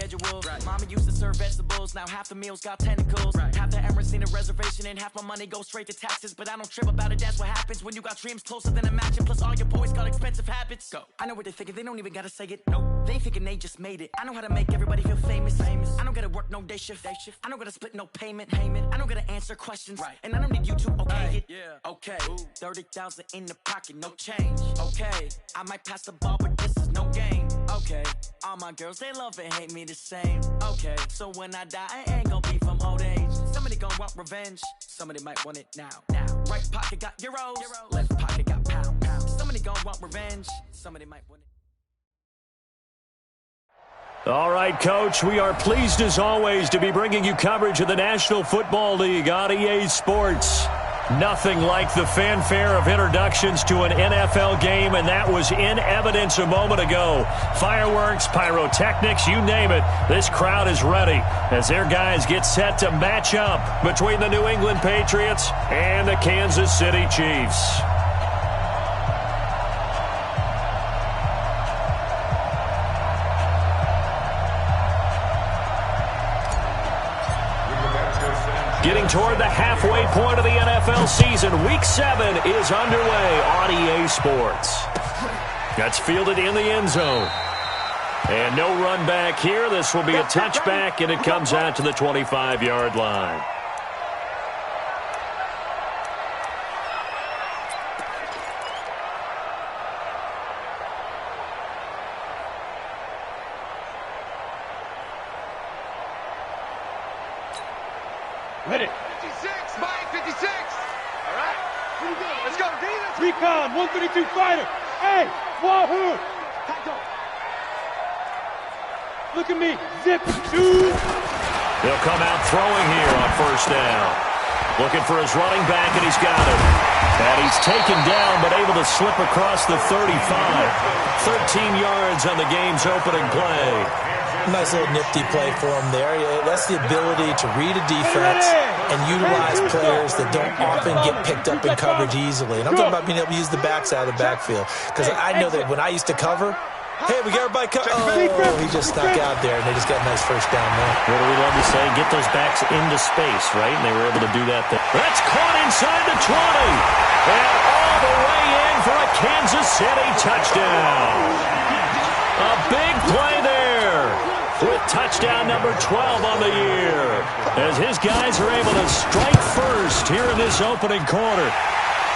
schedule. Right. Mama used to serve vegetables, now half the meals got tentacles. Right. Half the Emirates need a reservation and half my money goes straight to taxes. But I don't trip about it, that's what happens when you got dreams closer than a match. And plus all your boys got expensive habits. Go. I know what they're thinking, they don't even gotta say it. Nope. They ain't thinking they just made it. I know how to make everybody feel famous. I don't gotta work no day shift. I don't gotta split no payment. I don't gotta answer questions. Right. And I don't need you to okay it. Yeah. Okay. 30,000 in the pocket, no change. Okay. I might pass the ball, but this is no game. Okay. All my girls, they love and hate me the same. Okay. So when I die, I ain't gonna be from old age. Somebody gonna want revenge. Somebody might want it now. Right pocket got euros. Left pocket got pounds. Somebody gonna want revenge. Somebody might want it. All right, Coach, we are pleased as always to be bringing you coverage of the National Football League on EA Sports. Nothing like the fanfare of introductions to an NFL game, and that was in evidence a moment ago. Fireworks, pyrotechnics, you name it. This crowd is ready as their guys get set to match up between the New England Patriots and the Kansas City Chiefs. Getting toward the halfway point of the NFL season, Week 7 is underway on EA Sports. That's fielded in the end zone. And no run back here. This will be a touchback, and it comes out to the 25-yard line. Ready. 56, Mike, 56. All right. Here we go. Let's go, Davis. Recon, 132 fighter. Hey, Wahoo. Look at me. Zip, two. He'll come out throwing here on first down. Looking for his running back, and he's got him. And he's taken down, but able to slip across the 35. 13 yards on the game's opening play. Nice little nifty play for him there. That's the ability to read a defense and utilize players that don't often get picked up in coverage easily. And I'm talking about being able to use the backside of the backfield. Because I know that when I used to cover, hey, we got everybody covered. Oh, he just snuck out there, and they just got a nice first down there. What do we love to say? Get those backs into space, right? And they were able to do that there. That's caught inside the 20. And all the way in for a Kansas City touchdown. A big play there. With touchdown number 12 on the year, as his guys are able to strike first here in this opening quarter.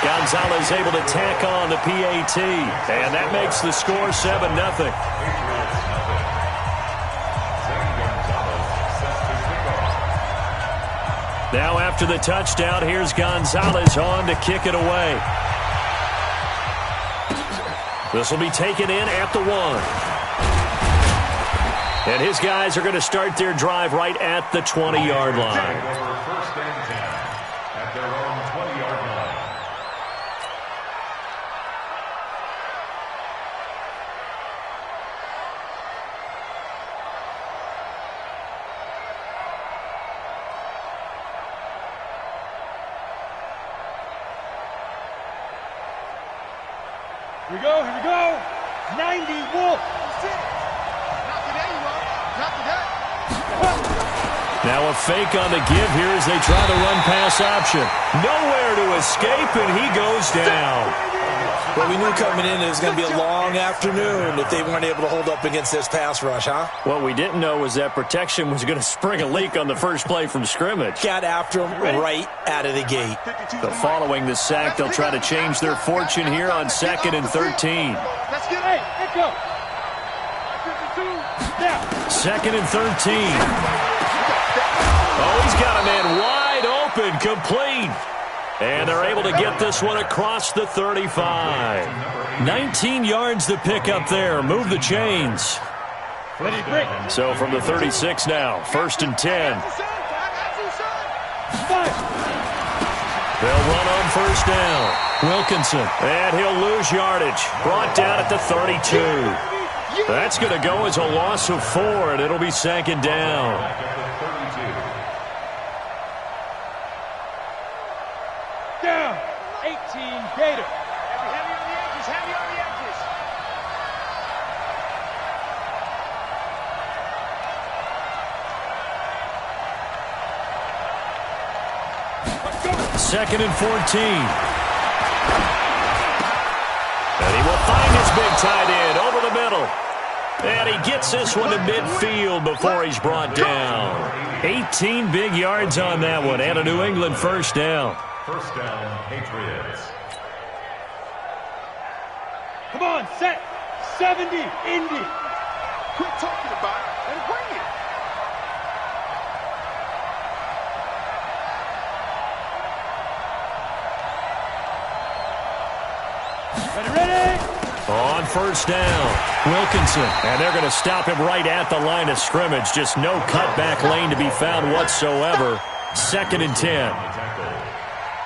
Gonzalez able to tack on the PAT, and that makes the score 7-0. Now after the touchdown, here's Gonzalez on to kick it away. This will be taken in at the 1. And his guys are going to start their drive right at the 20-yard line. First and 10 at their own 20-yard line. Here we go, here we go. 90 Wolf. Now a fake on the give here as they try the run-pass option. Nowhere to escape, and he goes down. Well, we knew coming in it was going to be a long afternoon if they weren't able to hold up against this pass rush, huh? What we didn't know was that protection was going to spring a leak on the first play from scrimmage. Got after him right out of the gate. But following the sack, they'll try to change their fortune here on 2nd and 13. Let's get it. Let's go. 2nd and 13. Oh, he's got a man wide open, complete. And they're able to get this one across the 35. 19 yards to pick up there. Move the chains. So from the 36 now, 1st and 10. They'll run on first down. Wilkinson, and he'll lose yardage. Brought down at the 32. That's going to go as a loss of 4, and it'll be 2nd down. Down, 18 Gator. Heavy on the edges, heavy on the edges. 2nd and 14. And he will find his big tight end over the middle. And he gets this one to midfield before he's brought down. 18 big yards on that one, and a New England first down. First down, Patriots. Come on, set. 70, Indy. Quit talking about it and bring it. Ready? On first down, Wilkinson. And they're going to stop him right at the line of scrimmage. Just no cutback lane to be found whatsoever. 2nd and 10.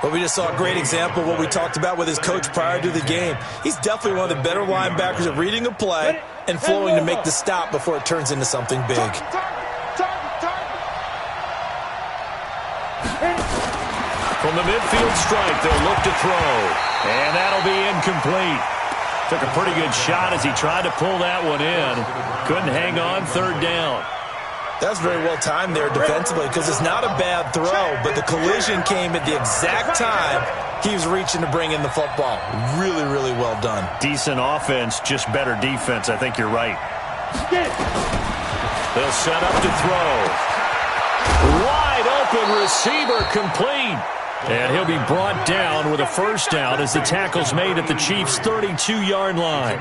But we just saw a great example of what we talked about with his coach prior to the game. He's definitely one of the better linebackers at reading a play and flowing to make the stop before it turns into something big. From the midfield strike, they'll look to throw. And that'll be incomplete. Took a pretty good shot as he tried to pull that one in. Couldn't hang on, 3rd down. That's very well timed there defensively because it's not a bad throw, but the collision came at the exact time he was reaching to bring in the football. Really, really well done. Decent offense, just better defense. I think you're right. They'll set up to throw. Wide open receiver complete. And he'll be brought down with a first down as the tackle's made at the Chiefs' 32-yard line.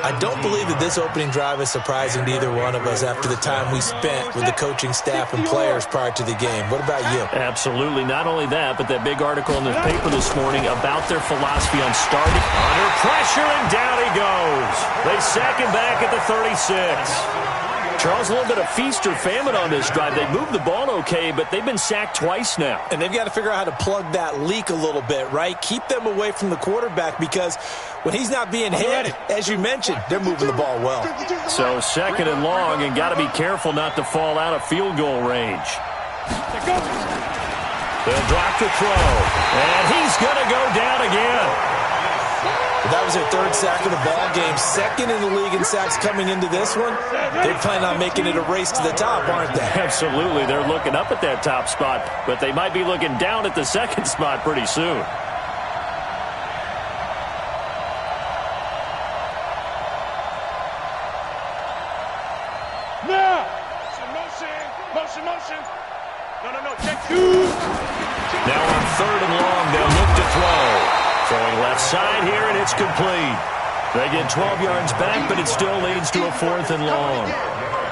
I don't believe that this opening drive is surprising to either one of us after the time we spent with the coaching staff and players prior to the game. What about you? Absolutely. Not only that, but that big article in the paper this morning about their philosophy on starting under pressure, and down he goes. They sack him back at the 36. Charles, a little bit of feast or famine on this drive. They moved the ball okay, but they've been sacked twice now. And they've got to figure out how to plug that leak a little bit, right? Keep them away from the quarterback because when he's not being hit, as you mentioned, they're moving the ball well. So 2nd and long, and got to be careful not to fall out of field goal range. They'll drop the throw, and he's going to go down again. That was their 3rd sack of the ball game. 2nd in the league in sacks coming into this one. They plan on making it a race to the top, aren't they? Absolutely. They're looking up at that top spot, but they might be looking down at the 2nd spot pretty soon. Now! Motion. No. Check 2. Now on 3rd and long, they'll look to throw. Throwing left side here, and it's complete. They get 12 yards back, but it still leads to a 4th and long.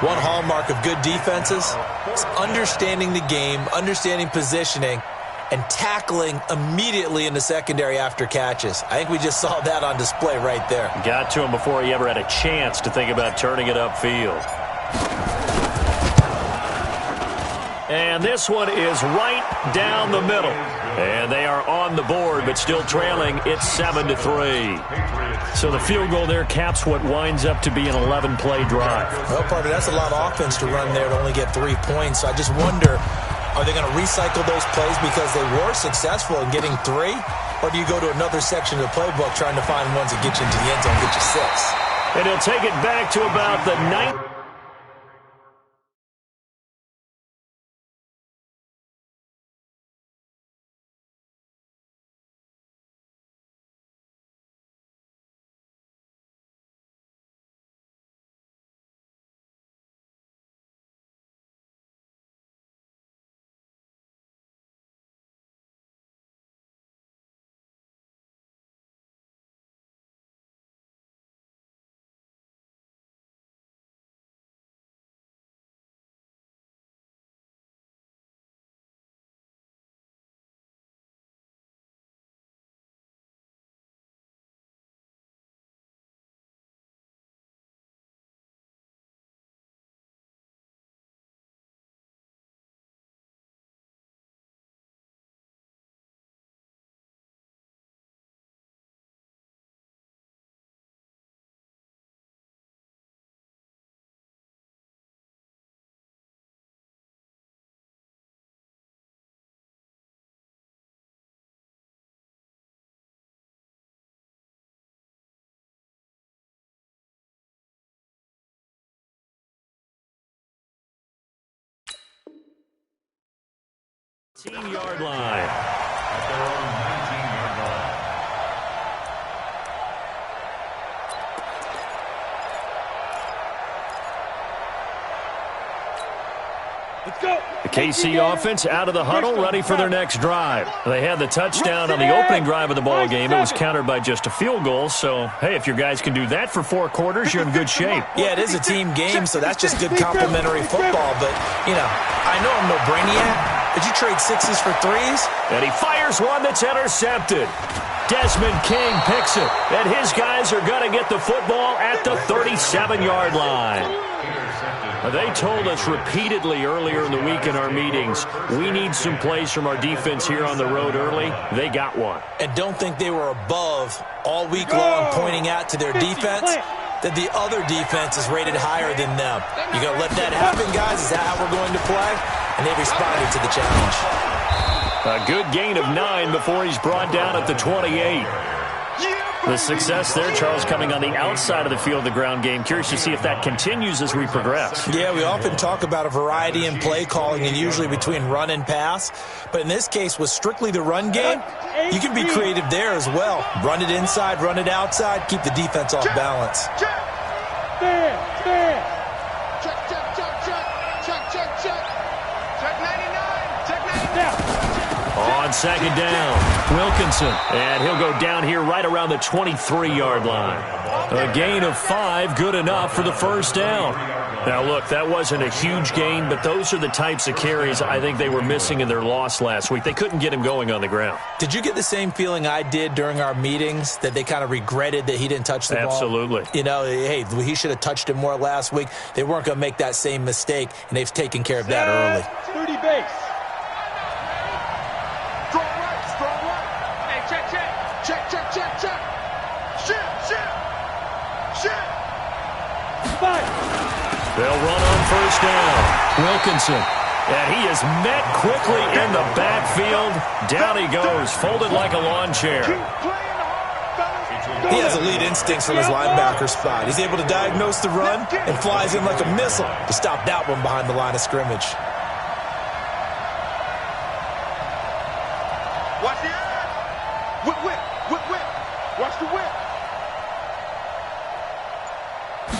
One hallmark of good defenses is understanding the game, understanding positioning, and tackling immediately in the secondary after catches. I think we just saw that on display right there. Got to him before he ever had a chance to think about turning it upfield. And this one is right down the middle. And they are on the board, but still trailing. It's 7-3. So the field goal there caps what winds up to be an 11-play drive. Well, partner, that's a lot of offense to run there to only get 3 points. So I just wonder, are they going to recycle those plays because they were successful in getting 3? Or do you go to another section of the playbook trying to find ones that get you into the end zone, get you 6? And he'll take it back to about the 9th. Yard line. at their own 19-yard line. Let's go. The KC offense out of the huddle, ready for their next drive. They had the touchdown on the opening drive of the ball game. It was countered by just a field goal. So, hey, if your guys can do that for 4 quarters, you're in good shape. Yeah, it is a team game, so that's just good complimentary football. But, you know, I know I'm no brainiac. Did you trade 6s for 3s? And he fires one that's intercepted. Desmond King picks it, and his guys are going to get the football at the 37-yard line. They told us repeatedly earlier in the week in our meetings, we need some plays from our defense here on the road early. They got one. And don't think they were above all week long pointing out to their defense that the other defense is rated higher than them. You going to let that happen, guys? Is that how we're going to play? And they responded to the challenge. A good gain of 9 before he's brought down at the 28. The success there, Charles, coming on the outside of the field, the ground game. Curious to see if that continues as we progress. Yeah, we often talk about a variety in play calling and usually between run and pass. But in this case, with strictly the run game, you can be creative there as well. Run it inside, run it outside, keep the defense off balance. On second down, Wilkinson. And he'll go down here right around the 23-yard line. A gain of 5, good enough for the first down. Now, look, that wasn't a huge gain, but those are the types of carries I think they were missing in their loss last week. They couldn't get him going on the ground. Did you get the same feeling I did during our meetings, that they kind of regretted that he didn't touch the ball? Absolutely. You know, hey, he should have touched it more last week. They weren't going to make that same mistake, and they've taken care of that early. 30 base. They'll run on first down. Wilkinson. And he is met quickly in the backfield. Down he goes, folded like a lawn chair. He has elite instincts from his linebacker spot. He's able to diagnose the run and flies in like a missile to stop that one behind the line of scrimmage. Watch the whip. Watch the whip.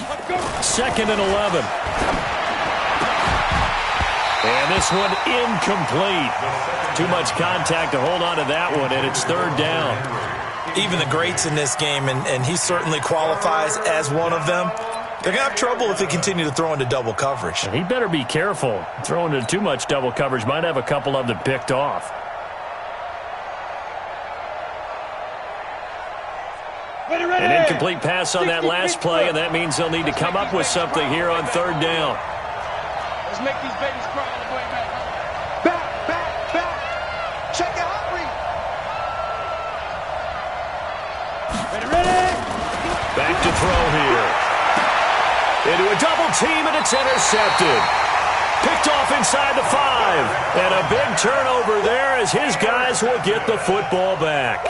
Let's go. 2nd and 11. And this one incomplete. Too much contact to hold on to that one, and it's 3rd down. Even the greats in this game, and he certainly qualifies as one of them, they're going to have trouble if they continue to throw into double coverage. He better be careful. Throwing into too much double coverage might have a couple of them picked off. An incomplete pass on that last play, and that means they'll need to come up with something here on 3rd down. Let's make these babies cry on the way back. Back. Check it out, Reed. Ready. Back to throw here. Into a double team, and it's intercepted. Picked off inside the 5. And a big turnover there as his guys will get the football back.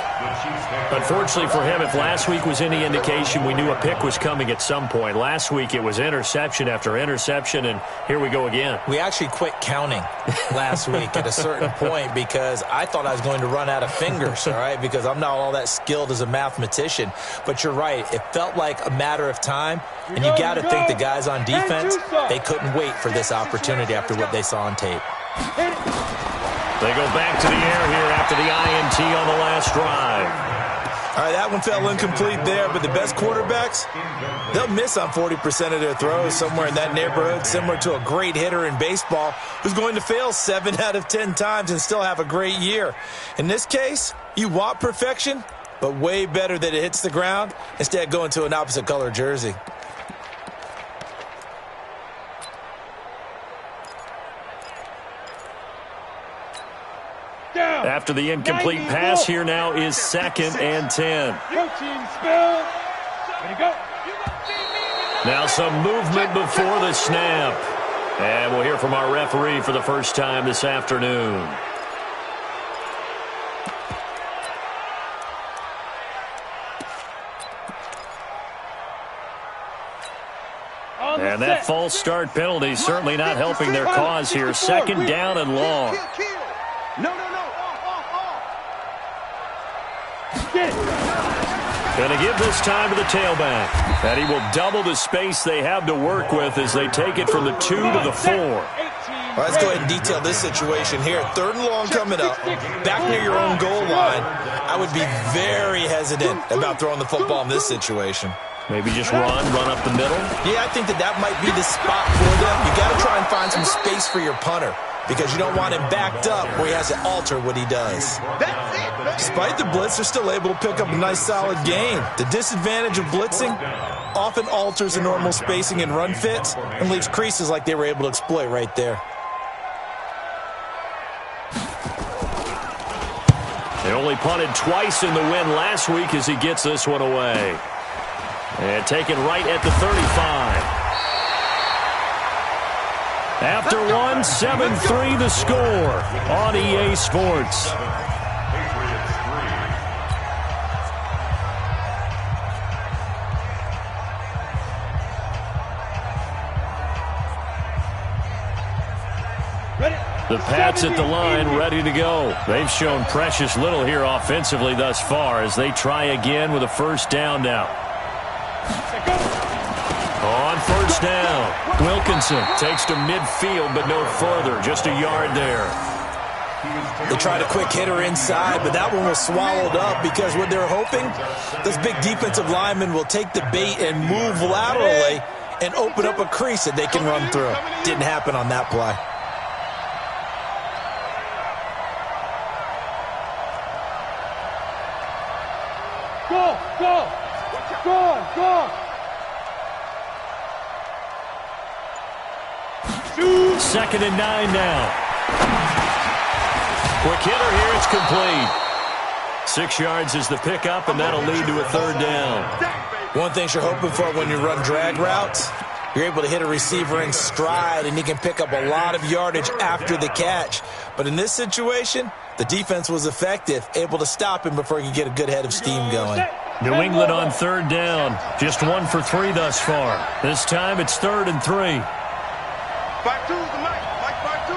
Unfortunately for him, if last week was any indication, we knew a pick was coming at some point. Last week it was interception after interception, and here we go again. We actually quit counting last week at a certain point because I thought I was going to run out of fingers, all right, because I'm not all that skilled as a mathematician. But you're right. It felt like a matter of time, and you got to think the guys on defense, they couldn't wait for this opportunity after what they saw on tape. They go back to the air here after the INT on the last drive. All right, that one fell incomplete there, but the best quarterbacks, they'll miss on 40% of their throws, somewhere in that neighborhood, similar to a great hitter in baseball who's going to fail 7 out of 10 times and still have a great year. In this case, you want perfection, but way better that it hits the ground instead of going to an opposite color jersey. After the incomplete pass, here now is 2nd and 10. Coaching spell. Ready, go. Now some movement before the snap. And we'll hear from our referee for the first time this afternoon. And that false start penalty certainly not helping their cause here. 2nd down and long. No. Going to give this time to the tailback. And he will double the space they have to work with as they take it from the 2 to the 4. Well, let's go ahead and detail this situation here. 3rd and long coming up, back near your own goal line. I would be very hesitant about throwing the football in this situation. Maybe just run up the middle? Yeah, I think that might be the spot for them. You got to try and find some space for your punter because you don't want him backed up where he has to alter what he does. Despite the blitz, they're still able to pick up a nice solid gain. The disadvantage of blitzing often alters the normal spacing and run fits and leaves creases like they were able to exploit right there. They only punted twice in the win last week as he gets this one away. And taken right at the 35. After one, 7-3 the score on EA Sports. The Pats at the line, ready to go. They've shown precious little here offensively thus far as they try again with a first down now. On first down, Wilkinson takes to midfield, but no further, just a yard there. They tried a quick hitter inside, but that one was swallowed up because what they're hoping, those big defensive linemen will take the bait and move laterally and open up a crease that they can run through. Didn't happen on that play. Go! 2nd and 9 now. Quick hitter here, it's complete. 6 yards is the pickup, and that'll lead to a 3rd down. One thing you're hoping for when you run drag routes, you're able to hit a receiver in stride, and he can pick up a lot of yardage after the catch. But in this situation, the defense was effective, able to stop him before he could get a good head of steam going. New England on 3rd down. Just 1 for 3 thus far. This time it's 3rd and 3. 5-2, Mike 5-2.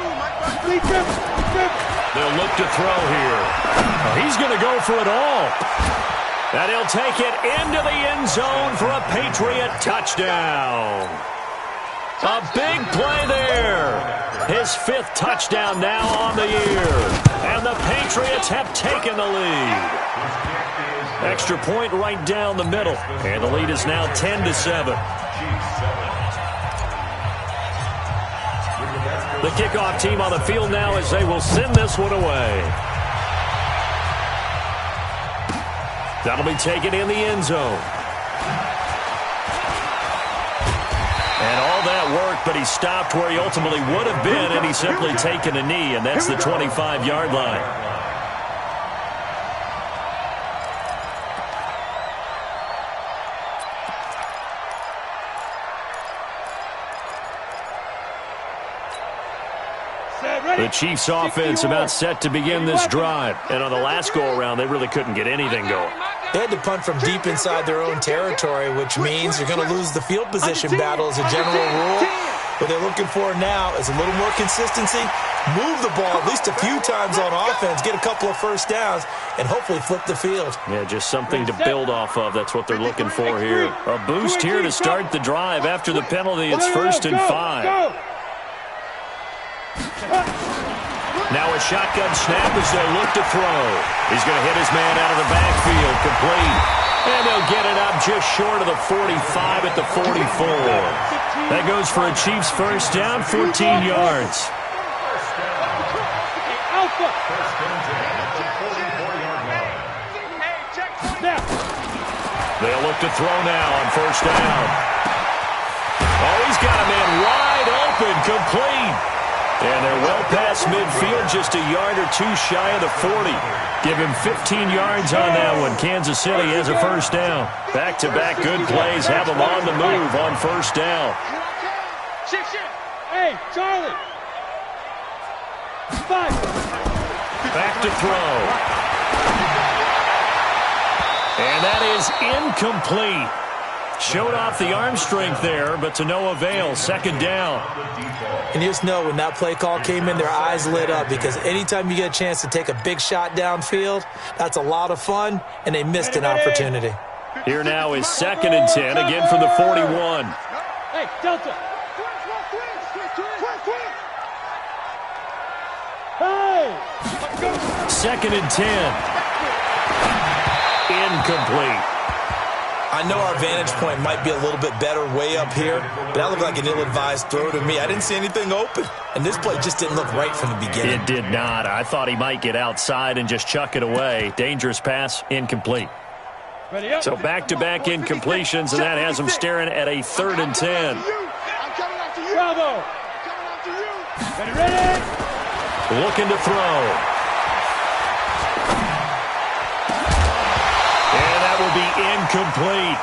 They'll look to throw here. Oh, he's going to go for it all. And he'll take it into the end zone for a Patriot touchdown. A big play there. His 5th touchdown now on the year. And the Patriots have taken the lead. Extra point right down the middle. And the lead is now 10-7. The kickoff team on the field now as they will send this one away. That'll be taken in the end zone. And all that work, but he stopped where he ultimately would have been, and he's simply taken a knee, and that's the 25-yard line. The Chiefs offense about set to begin this drive. And on the last go-around, they really couldn't get anything going. They had to punt from deep inside their own territory, which means you're going to lose the field position battle as a general rule. What they're looking for now is a little more consistency, move the ball at least a few times on offense, get a couple of first downs, and hopefully flip the field. Yeah, just something to build off of. That's what they're looking for here. A boost here to start the drive. After the penalty, it's 1st and 5. Now a shotgun snap as they look to throw. He's going to hit his man out of the backfield, complete. And they'll get it up just short of the 45 at the 44. That goes for a Chiefs first down, 14 yards. They'll look to throw now on first down. Oh, he's got a man wide open, complete. And they're well past midfield, just a yard or two shy of the 40. Give him 15 yards on that one. Kansas City has a first down. Back-to-back good plays have them on the move on first down. Hey, Charlie. 5. Back to throw. And that is incomplete. Showed off the arm strength there, but to no avail. Second down. And you just know when that play call came in, their eyes lit up, because anytime you get a chance to take a big shot downfield, that's a lot of fun, and they missed an opportunity. Here now is 2nd and 10, again from the 41. Hey, Delta. Hey! 2nd and 10. Incomplete. I know our vantage point might be a little bit better way up here, but that looked like an ill-advised throw to me. I didn't see anything open, and this play just didn't look right from the beginning. It did not. I thought he might get outside and just chuck it away. Dangerous pass, incomplete. So back-to-back incompletions, and that has him staring at a 3rd and 10. Bravo! Ready? Looking to throw. And that will be incomplete.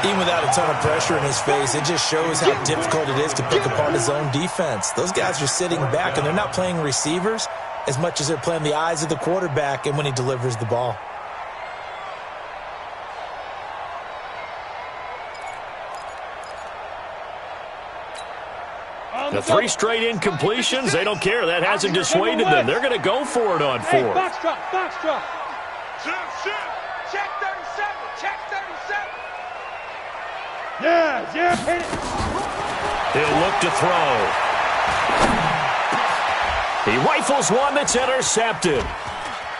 Even without a ton of pressure in his face, it just shows how difficult it is to pick apart his own defense. Those guys are sitting back, and they're not playing receivers as much as they're playing the eyes of the quarterback and when he delivers the ball. The 3 straight incompletions, they don't care. That hasn't dissuaded them. They're going to go for it on 4th. Hey, box drop. Check 37. Yeah, hit it. He'll look to throw. He rifles one that's intercepted.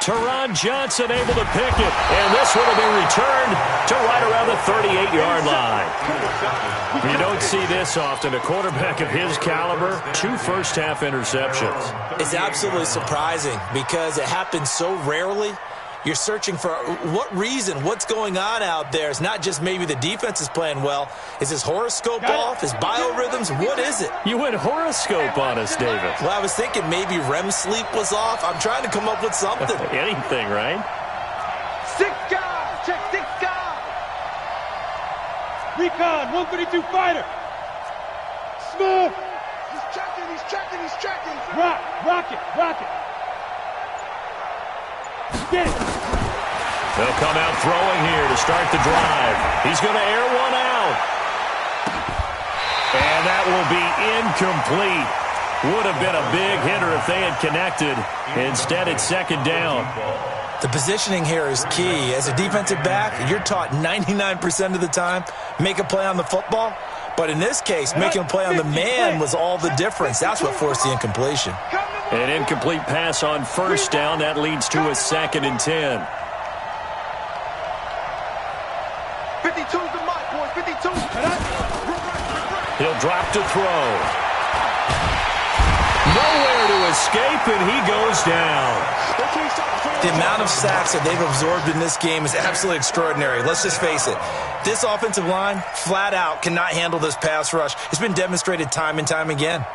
Teron Johnson able to pick it, and this one will be returned to right around the 38-yard line. You don't see this often. A quarterback of his caliber, 2 first-half interceptions. It's absolutely surprising because it happens so rarely. You're searching for what reason, what's going on out there. It's not just maybe the defense is playing well. Is his horoscope off? His biorhythms? What is it? You went horoscope on us, David. Well, I was thinking maybe REM sleep was off. I'm trying to come up with something. Anything, right? Check 6 guard. Recon, 132 fighter. Smooth. He's checking. Rock it. Get it. They'll come out throwing here to start the drive. He's going to air one out. And that will be incomplete. Would have been a big hitter if they had connected. Instead, it's 2nd down. The positioning here is key. As a defensive back, you're taught 99% of the time, make a play on the football. But in this case, making a play on the man was all the difference. That's what forced the incompletion. An incomplete pass on 1st down. That leads to a 2nd and 10. 52's the mark, boys. 52. He'll drop to throw. Nowhere to escape, and he goes down. The amount of sacks that they've absorbed in this game is absolutely extraordinary. Let's just face it. This offensive line, flat out, cannot handle this pass rush. It's been demonstrated time and time again.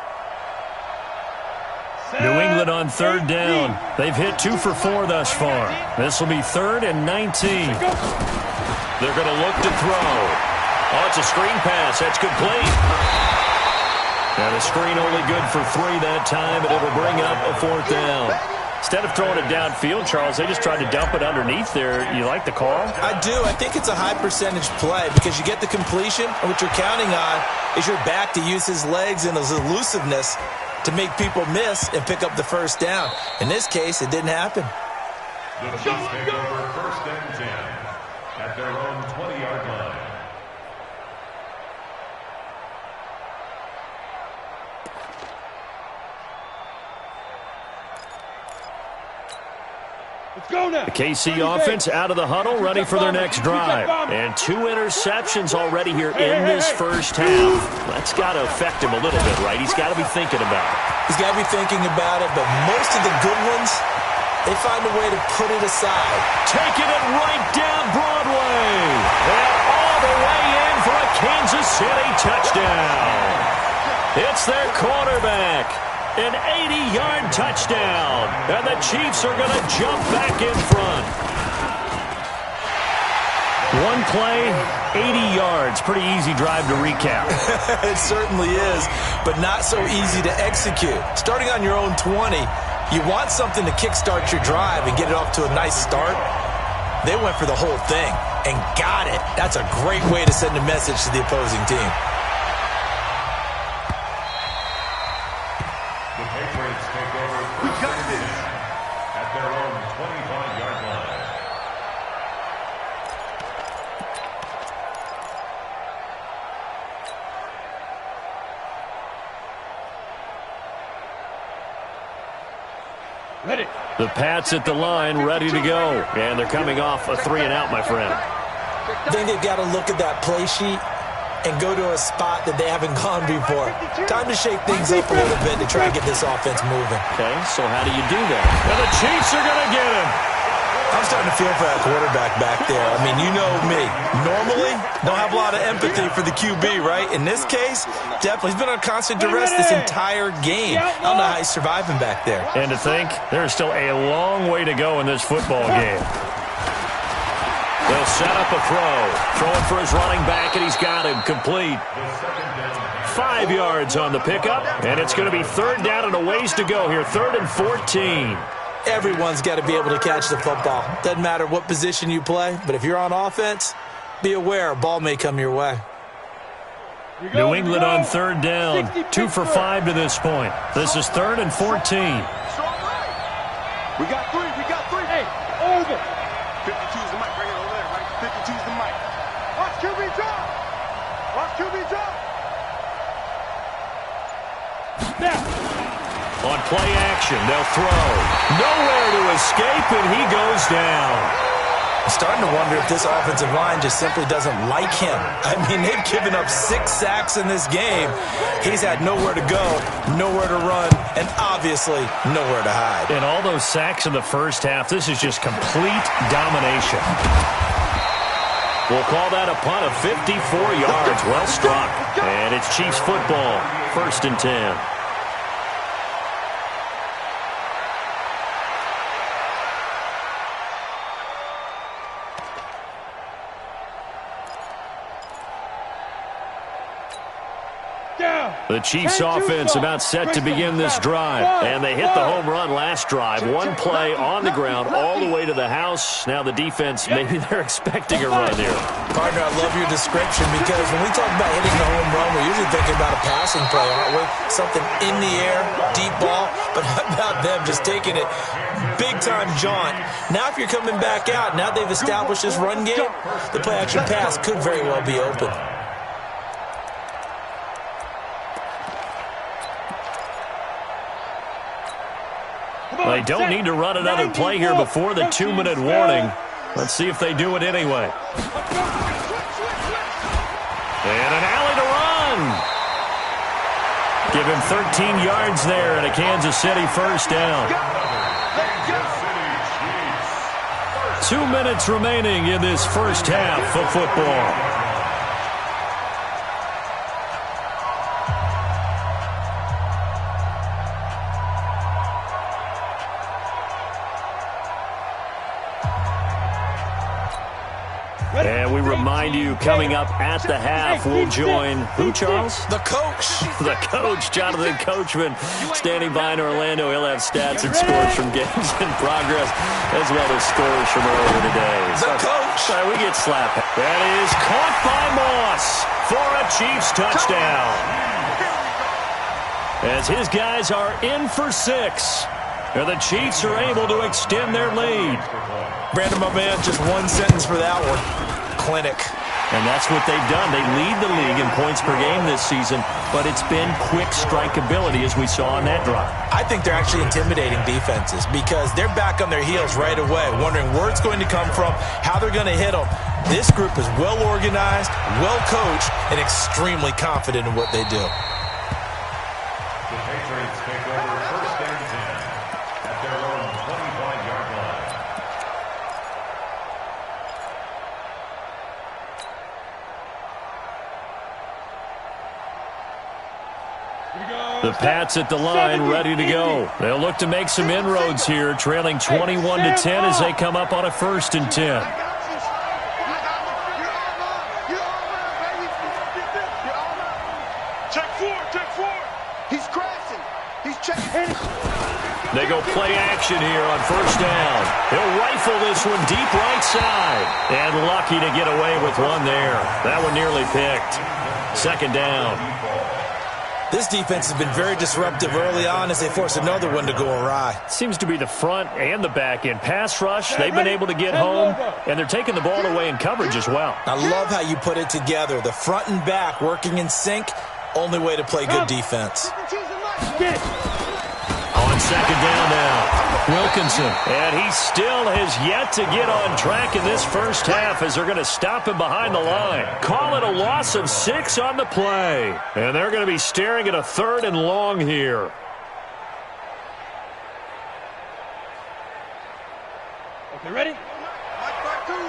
New England on 3rd down. They've hit 2 for 4 thus far. This will be 3rd and 19. They're going to look to throw. Oh, it's a screen pass. That's complete. Now the screen only good for 3 that time, and it'll bring up a 4th down. Instead of throwing it downfield, Charles, they just tried to dump it underneath there. You like the call? I do. I think it's a high-percentage play because you get the completion, and what you're counting on is your back to use his legs and his elusiveness to make people miss and pick up the 1st down. In this case, it didn't happen. The Chiefs take over 1st and 10 at their own 20-yard line. Let's go now. The KC offense out of the huddle, ready for their next drive. And 2 interceptions already here in this 1st half. That's got to affect him a little bit, right? He's got to be thinking about it. He's got to be thinking about it, but most of the good ones, they find a way to put it aside. Taking it right down Broadway. And all the way in for a Kansas City touchdown. It's their quarterback. An 80-yard touchdown. And the Chiefs are going to jump back in front. One play, 80 yards. Pretty easy drive to recap. It certainly is, but not so easy to execute. Starting on your own 20, you want something to kickstart your drive and get it off to a nice start. They went for the whole thing and got it. That's a great way to send a message to the opposing team. The Patriots take over first and 10 at their own 25-yard line. Ready. The Pats at the line, ready to go. And they're coming off a 3-and-out, my friend. I think they've got to look at that play sheet and go to a spot that they haven't gone before. Time to shake things up a little bit to try and get this offense moving. Okay, so how do you do that? And the Chiefs are going to get him. I'm starting to feel for that quarterback back there. I mean, you know me. Normally, don't have a lot of empathy for the QB, right? In this case, definitely. He's been on constant duress this entire game. I don't know how he's surviving back there. And to think, there's still a long way to go in this football game. They'll set up a throw. Throwing for his running back, and he's got him complete. 5 yards on the pickup, and it's going to be 3rd down and a ways to go here. 3rd and 14. Everyone's got to be able to catch the football. Doesn't matter what position you play, but if you're on offense, be aware a ball may come your way. New England on 3rd down. 2 for 5 to this point. This is 3rd and 14. We got 3. We got 3. Hey, over. 52's the mic. Bring it over there, right? 52's the mic. Watch QB drop. Watch QB drop. Now. On play action, they'll throw. Nowhere to escape, and he goes down. I'm starting to wonder if this offensive line just simply doesn't like him. I mean, they've given up 6 sacks in this game. He's had nowhere to go, nowhere to run, and obviously nowhere to hide. And all those sacks in the first half, this is just complete domination. We'll call that a punt of 54 yards. Well struck. And it's Chiefs football. 1st and 10. The Chiefs offense about set to begin this drive. And they hit the home run last drive. 1 play on the ground all the way to the house. Now the defense, maybe they're expecting a run here. Partner, I love your description because when we talk about hitting the home run, we're usually thinking about a passing play, aren't we? Something in the air, deep ball. But how about them just taking it big-time jaunt? Now if you're coming back out, now they've established this run game, the play-action pass could very well be open. They don't need to run another play here before the 2-minute warning. Let's see if they do it anyway. And an alley to run. Give him 13 yards there and a Kansas City 1st down. 2 minutes remaining in this first half of football. And we remind you, coming up at the half, we'll join who, Charles? The coach. The coach, Jonathan Coachman, standing by in Orlando. He'll have stats and scores from games in progress, as well as scores from earlier today. The coach. Sorry, we get slapped. That is caught by Moss for a Chiefs touchdown. As his guys are in for 6. And the Chiefs are able to extend their lead. Brandon, my man, just one sentence for that one. Clinic. And that's what they've done. They lead the league in points per game this season, but it's been quick strikeability as we saw on that drive. I think they're actually intimidating defenses because they're back on their heels right away, wondering where it's going to come from, how they're going to hit them. This group is well organized, well coached, and extremely confident in what they do. The Patriots take over 1st and 10 at their own 25-yard line. The Pats at the line, ready to go. They'll look to make some inroads here, trailing 21-10 as they come up on a 1st and 10. Check 4. He's crashing. He's checking. They go play action here on first down. He'll rifle this one deep right side. And lucky to get away with one there. That one nearly picked. Second down. This defense has been very disruptive early on as they force another one to go awry. Seems to be the front and the back end. Pass rush, they've been able to get home, and they're taking the ball away in coverage as well. I love how you put it together. The front and back working in sync, only way to play good defense. On second down now, Wilkinson. And he still has yet to get on track in this first half as they're going to stop him behind the line. Call it a loss of 6 on the play. And they're going to be staring at a 3rd and long here. Okay, ready? Mike back two. Here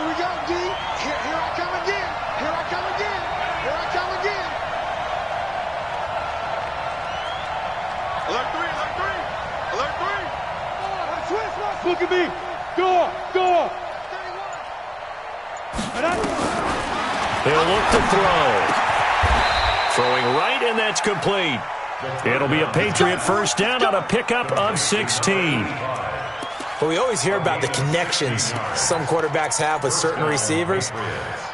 we go, D. Here I come again. Here I come again. Here I come again. Alert three. Look at me. Go. He'll look to throw. Throwing right, and that's complete. It'll be a Patriot first down on a pickup of 16. But we always hear about the connections some quarterbacks have with certain receivers.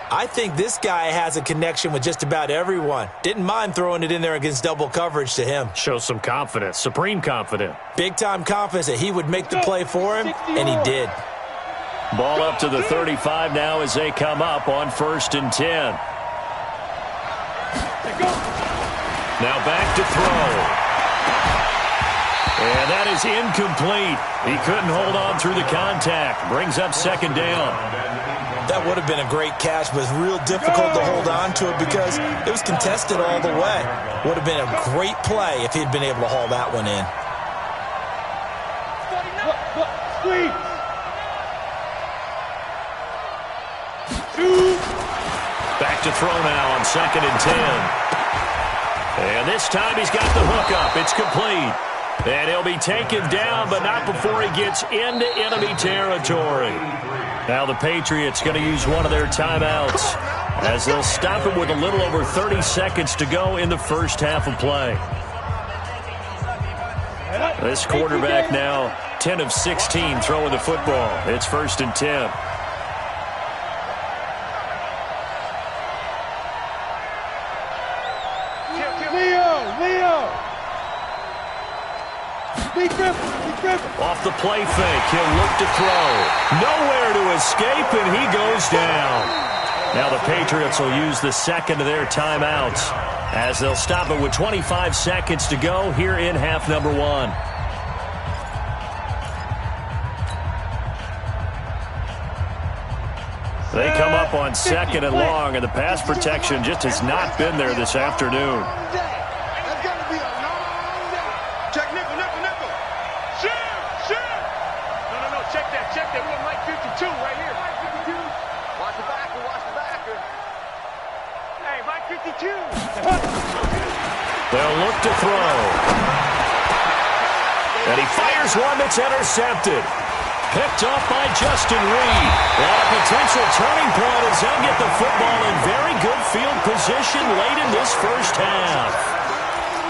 I think this guy has a connection with just about everyone. Didn't mind throwing it in there against double coverage to him. Shows some confidence, supreme confidence. Big-time confidence that he would make the play for him, and he did. Ball up to the 35 now as they come up on 1st and 10. Now back to throw. And that is incomplete. He couldn't hold on through the contact. Brings up second down. That would have been a great catch, but it was real difficult to hold on to it because it was contested all the way. Would have been a great play if he'd been able to haul that one in. Back to throw now on 2nd and 10. And this time he's got the hook up. It's complete. And he'll be taken down, but not before he gets into enemy territory. Now the Patriots going to use one of their timeouts as they'll stop him with a little over 30 seconds to go in the first half of play. This quarterback now 10 of 16 throwing the football. It's 1st and 10. Off the play fake, he'll look to throw. Nowhere to escape, and he goes down. Now the Patriots will use the second of their timeouts as they'll stop it with 25 seconds to go here in half number 1. They come up on 2nd and long, and the pass protection just has not been there this afternoon. They'll look to throw. And he fires one that's intercepted. Picked off by Justin Reed. And a potential turning point as they'll get the football in very good field position late in this first half.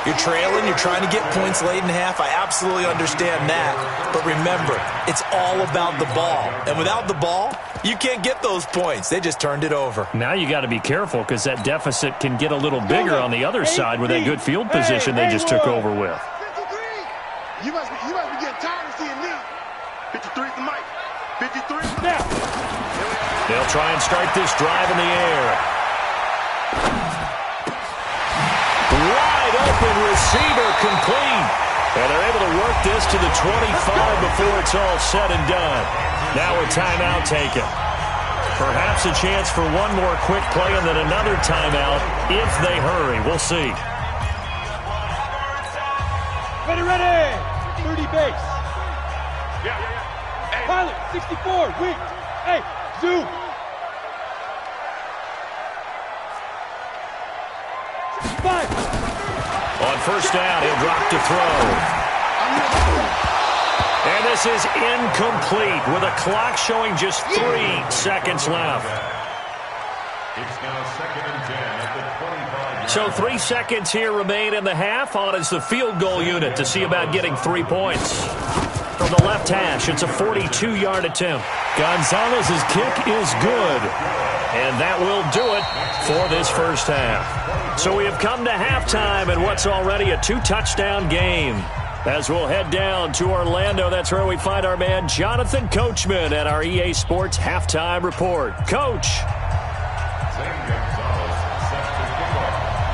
You're trailing, you're trying to get points late in half. I absolutely understand that. But remember, it's all about the ball. And without the ball, you can't get those points. They just turned it over. Now you got to be careful because that deficit can get a little bigger on the other side with that good field position they just took over with. 53. You must be getting tired of seeing me. 53 for Mike. 53. Now. They'll try and start this drive in the air. Wide open receiver complete. And they're able to work this to the 25 before it's all said and done. Now a timeout taken. Perhaps a chance for one more quick play and then another timeout if they hurry. We'll see. Ready. 30 base. Yeah. Hey. Pilot, 64, wing. Hey, zoom. On first down, he'll drop to throw. And this is incomplete with a clock showing just 3 seconds left. It's now 2nd and 10 at the 25. So 3 seconds here remain in the half. On is the field goal unit to see about getting 3 points. From the left hash, it's a 42-yard attempt. Gonzalez's kick is good. And that will do it for this first half. So we have come to halftime in what's already a 2-touchdown game. As we'll head down to Orlando, that's where we find our man Jonathan Coachman at our EA Sports Halftime Report. Coach.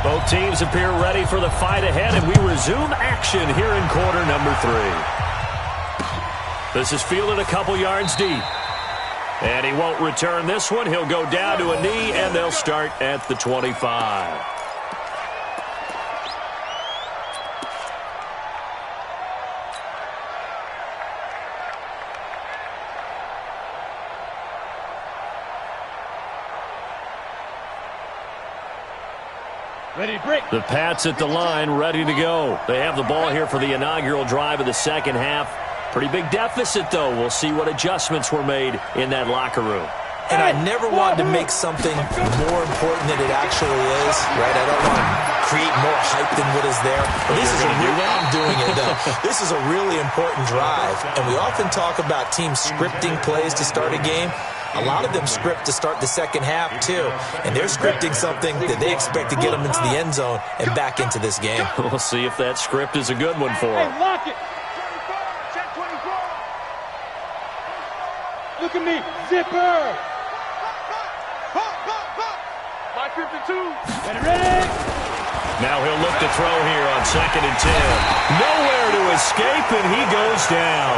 Both teams appear ready for the fight ahead, and we resume action here in quarter number 3. This is fielded a couple yards deep. And he won't return this one. He'll go down to a knee, and they'll start at the 25. Ready to break. The Pats at the line, ready to go. They have the ball here for the inaugural drive of the second half. Pretty big deficit, though. We'll see what adjustments were made in that locker room. And I never wanted to make something more important than it actually is, right? I don't want to create more hype than what is there. But this is a real, I'm doing it, though. This is a really important drive. And we often talk about teams scripting plays to start a game. A lot of them script to start the second half, too. And they're scripting something that they expect to get them into the end zone and back into this game. We'll see if that script is a good one for them. Hey, lock it. Look at me. Zipper. My 52. Ready. Now he'll look to throw here on 2nd and 10. Nowhere to escape, and he goes down.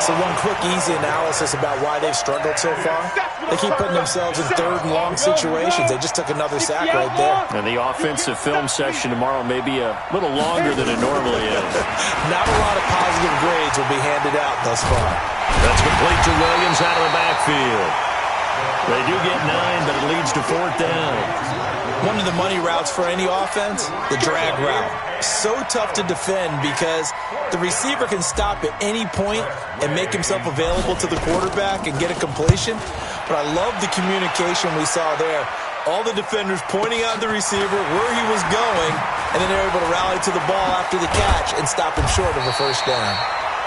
So one quick, easy analysis about why they've struggled so far. They keep putting themselves in 3rd and long situations. They just took another sack right there. And the offensive film session tomorrow may be a little longer than it normally is. Not a lot of positive grades will be handed out thus far. That's complete to Williams out of the backfield. They do get 9, but it leads to 4th down. One of the money routes for any offense, the drag route. So tough to defend because the receiver can stop at any point and make himself available to the quarterback and get a completion. But I love the communication we saw there. All the defenders pointing out the receiver, where he was going, and then they're able to rally to the ball after the catch and stop him short of a first down.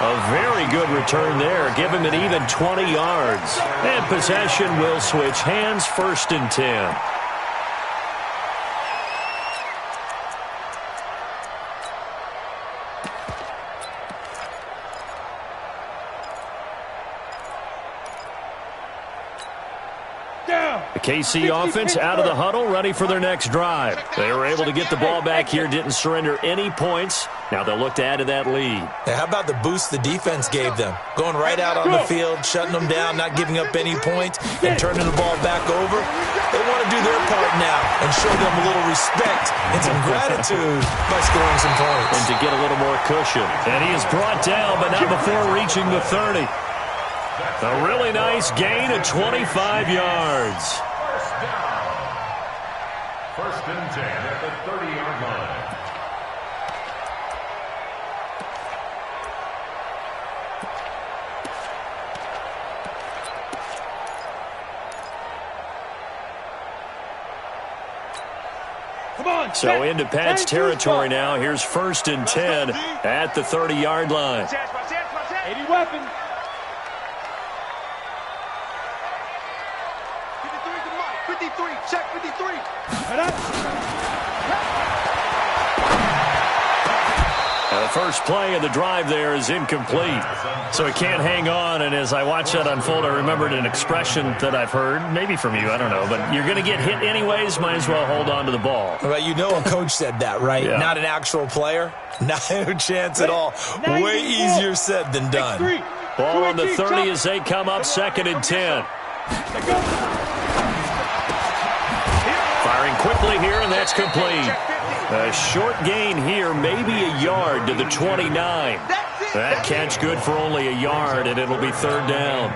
A very good return there. Give him an even 20 yards. And possession will switch hands, 1st and 10. The KC offense out of the huddle, ready for their next drive. They were able to get the ball back here, didn't surrender any points. Now they'll look to add to that lead. Now, how about the boost the defense gave them? Going right out on the field, shutting them down, not giving up any points, and turning the ball back over. They want to do their part now and show them a little respect and some gratitude by scoring some points. And to get a little more cushion. And he is brought down, but not before reaching the 30. A really nice gain of 25 yards. 1st and 10 at the 30-yard line. Come on. So into Pat's territory now. Here's 1st and 10 at the 30-yard line. 80 weapons. 53, check 53. The first play of the drive there is incomplete. So he can't hang on, and as I watch that unfold, I remembered an expression that I've heard, maybe from you, I don't know, but you're going to get hit anyways, might as well hold on to the ball. Well, you know a coach said that, right? Yeah. Not an actual player. No chance at all. Way easier said than done. Ball on the 30 as they come up, 2nd and 10. Firing quickly here, and that's complete. A short gain here, maybe a yard to the 29. That catch good for only a yard, and it'll be 3rd down.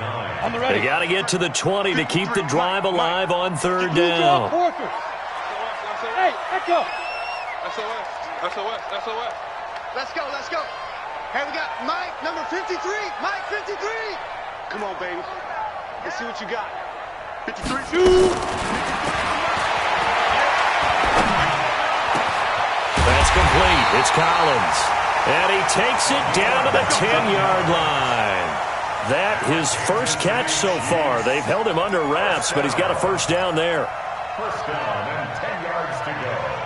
They got to get to the 20 to keep the drive alive on 3rd down. Hey, Echo. SOS. Let's go. Hey, we got Mike, number 53. Mike, 53. Come on, baby. Let's see what you got. 53. It's complete. It's Collins. And he takes it down to the 10-yard line. That his first catch so far. They've held him under wraps, but he's got a first down there. First down and 10 yards to go.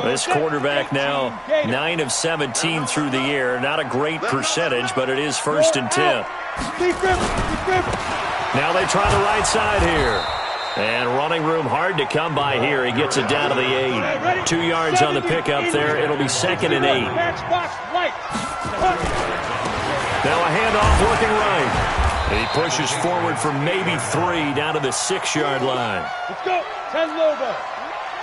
This quarterback now 9 of 17 through the air. Not a great percentage, but it is 1st and 10. Now they try the right side here. And running room hard to come by here. He gets it down to the 8. 2 yards on the pickup there. It'll be 2nd and 8. Now a handoff looking right. He pushes forward for maybe 3 down to the 6-yard line. Let's go. 10 Lobo.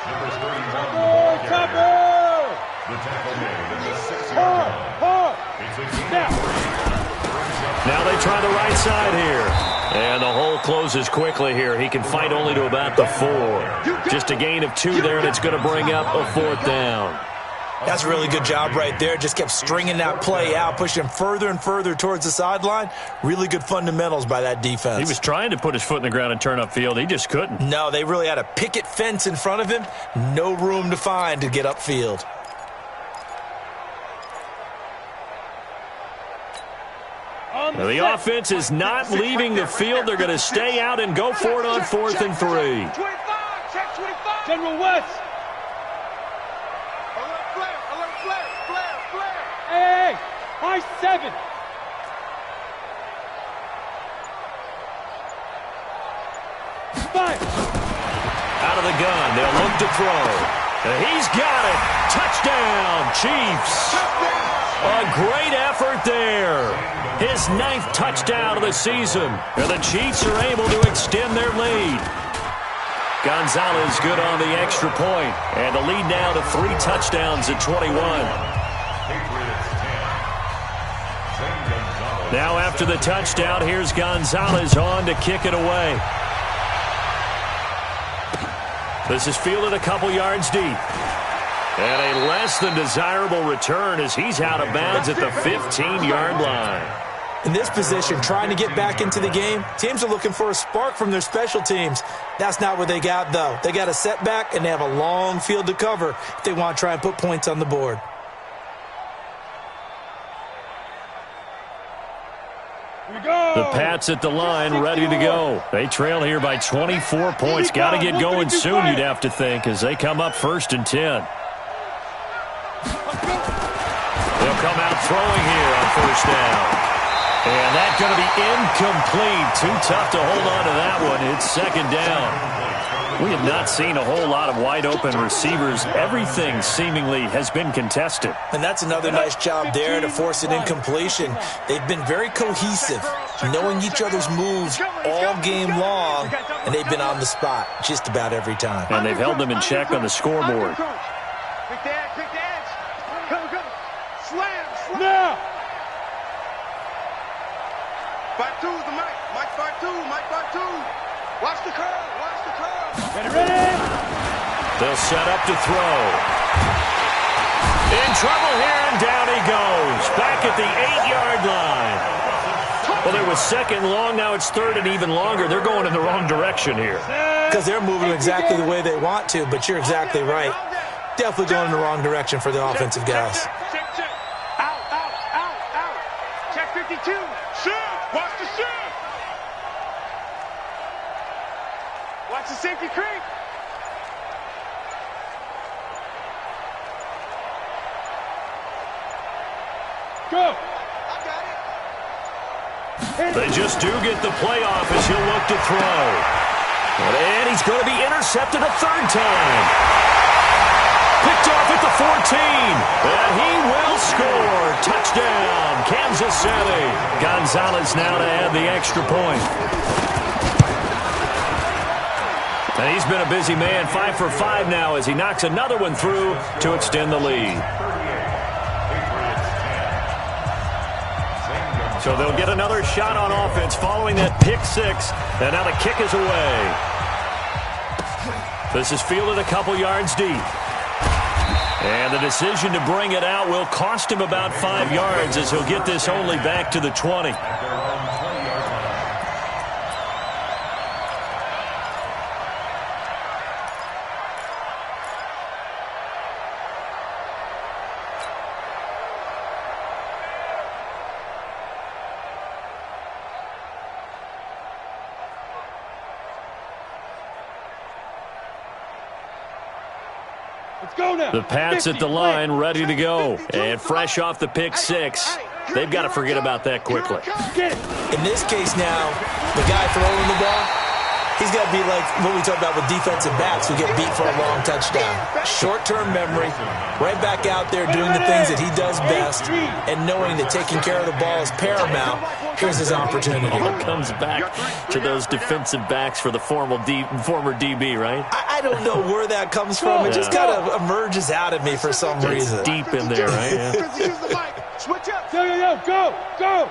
Numbers 31 in the ball Chopper! carrier. The tackle made in the 6-yard line. It's a gain of 3. Now they try the right side here. And the hole closes quickly here. He can fight only to about the 4. Just a gain of 2 there, and it's going to bring up a 4th down. That's a really good job right there. Just kept stringing that play out, pushing him further and further towards the sideline. Really good fundamentals by that defense. He was trying to put his foot in the ground and turn upfield. He just couldn't. No, they really had a picket fence in front of him. No room to find to get upfield. Now the offense is not leaving the field. They're going to stay out and go for it on 4th and 3. 25. Check 25. General West. Hey, high 7. Five. Out of the gun. They'll look to throw. And he's got it. Touchdown, Chiefs. A great effort there. His 9th touchdown of the season. And the Chiefs are able to extend their lead. Gonzalez good on the extra point. And the lead now to 3 touchdowns at 21. Now after the touchdown, here's Gonzalez on to kick it away. This is fielded a couple yards deep. And a less than desirable return as he's out of bounds at the 15-yard line. In this position, trying to get back into the game, teams are looking for a spark from their special teams. That's not what they got, though. They got a setback, and they have a long field to cover if they want to try and put points on the board. The Pats at the line, ready to go. They trail here by 24 points. Got to get going soon, you'd have to think, as they come up 1st and 10. They'll come out throwing here on 1st down. And that's going to be incomplete. Too tough to hold on to that one. It's 2nd down. We have not seen a whole lot of wide-open receivers. Everything seemingly has been contested. And that's another nice job there to force an incompletion. They've been very cohesive, knowing each other's moves all game long, and they've been on the spot just about every time. And they've held them in check on the scoreboard. Quick dance. Come. Slam. Now. 5-2 is the mic. Mike 5-2. Watch the curve. Ready. They'll set up to throw. In trouble here, and down he goes. Back at the 8-yard line. Well, there was 2nd long. Now it's 3rd and even longer. They're going in the wrong direction here. Because they're moving exactly the way they want to, but you're exactly right. Definitely going in the wrong direction for the offensive guys. Check. Out. Check 52. Shift. Watch the shift. Watch the safety creep. Go. I got it. They just do get the play off as he'll look to throw. And he's going to be intercepted a 3rd time. Picked off at the 14. And he will score. Touchdown, Kansas City. Gonzalez now to add the extra point. And he's been a busy man, 5 for 5 now as he knocks another one through to extend the lead. So they'll get another shot on offense following that pick 6. And now the kick is away. This is fielded a couple yards deep. And the decision to bring it out will cost him about 5 yards as he'll get this only back to the 20. Let's go now. The Pats at the line, ready to go. And fresh off the pick six. They've got to forget about that quickly. In this case now, the guy throwing the ball, he's got to be like what we talked about with defensive backs who get beat for a long touchdown. Short-term memory, right back out there doing the things that he does best, and knowing that taking care of the ball is paramount. Here's his opportunity. It comes back to those defensive backs for the former DB, right? I don't know where that comes from. It just kind of emerges out of me for some reason. It's deep in there, right? Yeah. Switch up. Yo, go, go.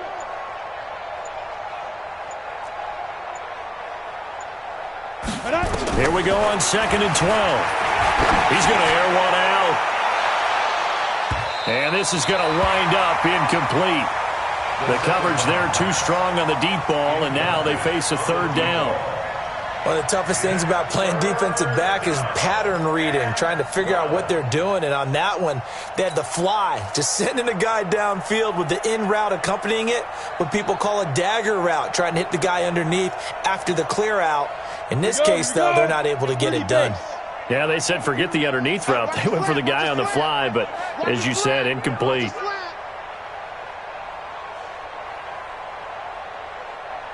Here we go on 2nd and 12. He's going to air one out. And this is going to wind up incomplete. The coverage there too strong on the deep ball, and now they face a 3rd down. One of the toughest things about playing defensive back is pattern reading, trying to figure out what they're doing. And on that one, they had the fly, just sending a guy downfield with the in route accompanying it, what people call a dagger route, trying to hit the guy underneath after the clear out. In this case, though, they're not able to get it done. Yeah, they said forget the underneath route. They went for the guy on the fly, but as you said, incomplete.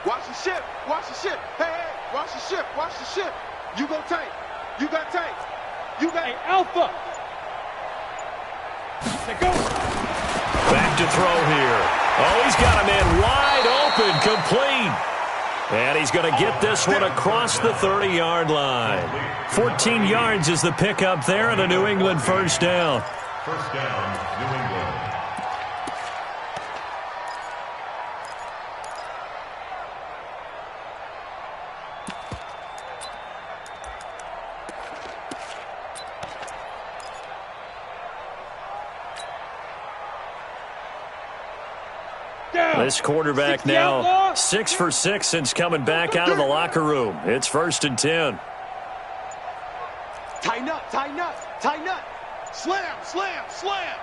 Watch the ship. Watch the ship. Hey, watch the ship. Watch the ship. You go tank. You got tank. You got Alpha. Let's go. Back to throw here. Oh, he's got a man wide open, complete. And he's going to get this one across the 30-yard line. 14 yards is the pickup there, and a New England 1st down. 1st down, New England. This quarterback now 6 for 6 since coming back out of the locker room. It's 1st and 10. tighten up, tighten up, tighten up. Slam, slam, slam.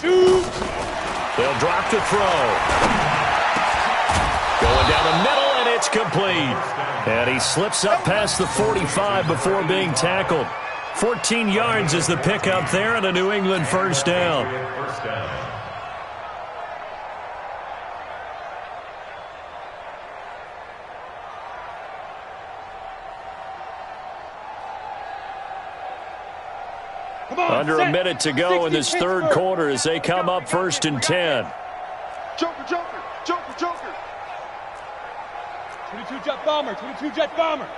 They'll drop to throw. Going down the middle, and it's complete. And he slips up past the 45 before being tackled. 14 yards is the pickup there, and a New England 1st down. Under a minute to go in this 3rd quarter as they come up 1st and 10. Joker, joker, joker, joker. 22 jet bomber, 22 jet bomber.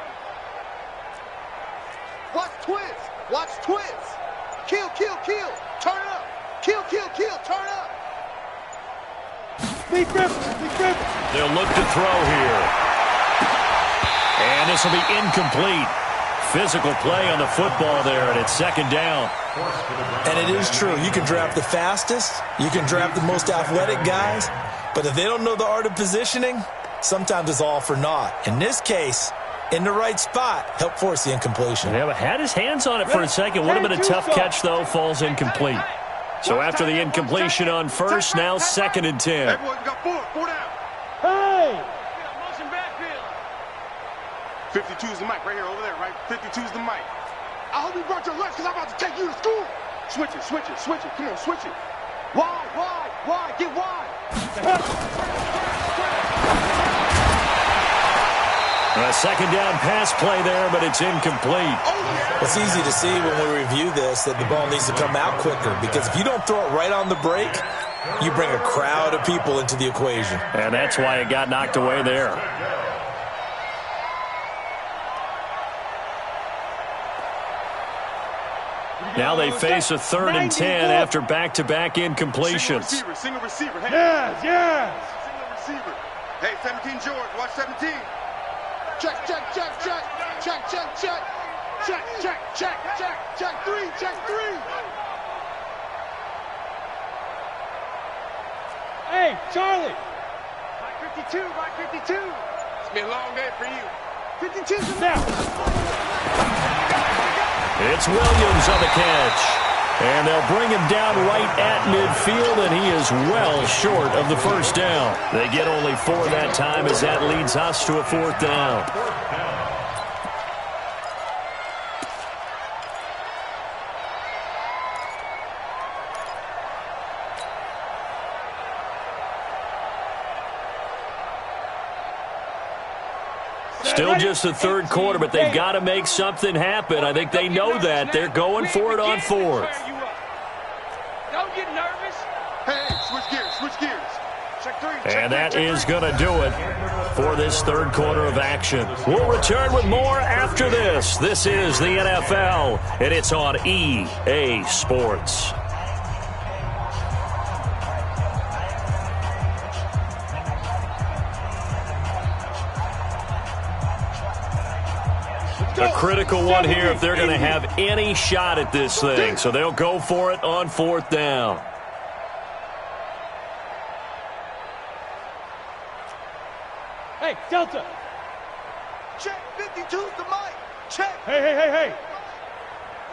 Watch twist, watch twist. Kill, kill, kill. Turn up. Kill, kill, kill. Turn up. Lead grip. They'll look to throw here. And this will be incomplete. Physical play on the football there, and it's 2nd down. And it is true. You can draft the fastest. You can draft the most athletic guys. But if they don't know the art of positioning, sometimes it's all for naught. In this case, in the right spot, help force the incompletion. Yeah, but had his hands on it for a second. Would have been a tough catch, though. Falls incomplete. So after the incompletion on 1st, now 2nd and 10. Hey, boy, you got four down. Hey! 52's the mic right here, over there, right? 52's the mic. I hope you brought your lunch because I'm about to take you to school. Switch it, switch it, switch it. Come on, switch it. Wide, get wide. A 2nd down pass play there, but it's incomplete. It's easy to see when we review this that the ball needs to come out quicker, because if you don't throw it right on the break, you bring a crowd of people into the equation. And that's why it got knocked away there. Now they face a 3rd and 10 after back-to-back incompletions. Single receiver. Hey. Yes. Single receiver. Hey, 17 George, watch 17. Check. Check three. Hey, Charlie. Mike 52. It's been a long day for you. 52's Now. It's Williams on the catch. And they'll bring him down right at midfield, and he is well short of the 1st down. They get only 4 that time as that leads us to a 4th down. Still just the third quarter, but they've got to make something happen. I think they know that. They're going for it on fourth. Don't get nervous. Hey, switch gears, switch gears. Check three. And that is going to do it for this third quarter of action. We'll return with more after this. This is the NFL, and it's on EA Sports. A critical one here if they're going to have any shot at this thing. So they'll go for it on fourth down. Hey, Delta. Check, 52's the mic. Check. Hey.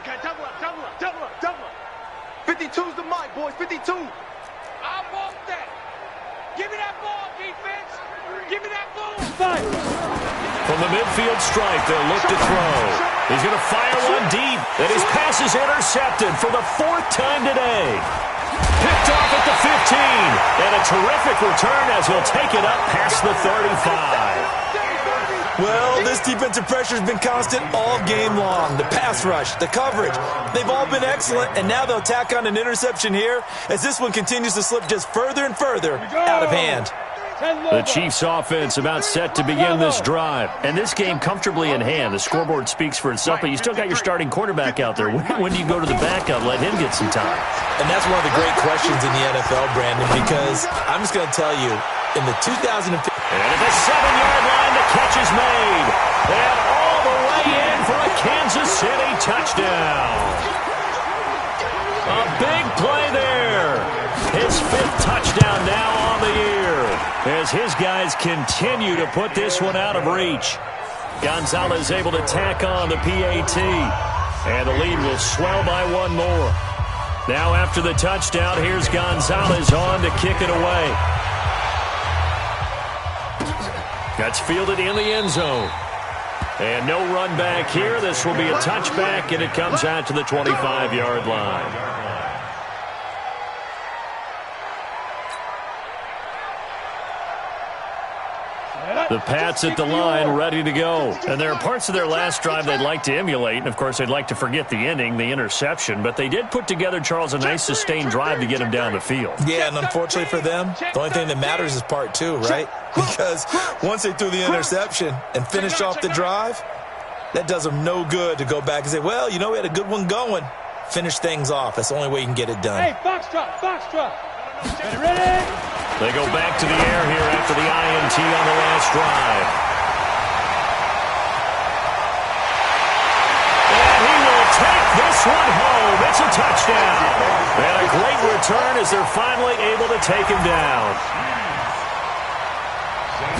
Okay, double up. 52's the mic, boys, 52. I want that. Give me that ball, defense. Give me that ball. Fire. From the midfield stripe, they'll look to throw. He's going to fire one deep, and his pass is intercepted for the fourth time today. Picked off at the 15, and a terrific return as he'll take it up past the 35. Well, this defensive pressure has been constant all game long. The pass rush, the coverage, they've all been excellent, and now they'll tack on an interception here as this one continues to slip just further and further out of hand. The Chiefs' offense about set to begin this drive. And this game comfortably in hand. The scoreboard speaks for itself, but you still got your starting quarterback out there. When do you go to the backup? Let him get some time. And that's one of the great questions in the NFL, Brandon, because I'm just going to tell you, in the 2015... And at the 7-yard line, the catch is made. And all the way in for a Kansas City touchdown. A big play there. His fifth touchdown now on the year, as his guys continue to put this one out of reach. Gonzalez able to tack on the PAT, and the lead will swell by one more. Now after the touchdown, here's Gonzalez on to kick it away. That's fielded in the end zone. And no run back here. This will be a touchback, and it comes out to the 25-yard line. The Pats at the line, ready to go. And there are parts of their last drive they'd like to emulate. And, of course, they'd like to forget the ending, the interception. But they did put together, Charles, a nice sustained drive to get him down the field. Yeah, and unfortunately for them, the only thing that matters is part two, right? Because once they threw the interception and finished off the drive, that does them no good to go back and say, well, you know, we had a good one going. Finish things off. That's the only way you can get it done. Hey, Foxtrot. Ready? They go back to the air here after the INT on the last drive. And he will take this one home. It's a touchdown. And a great return as they're finally able to take him down.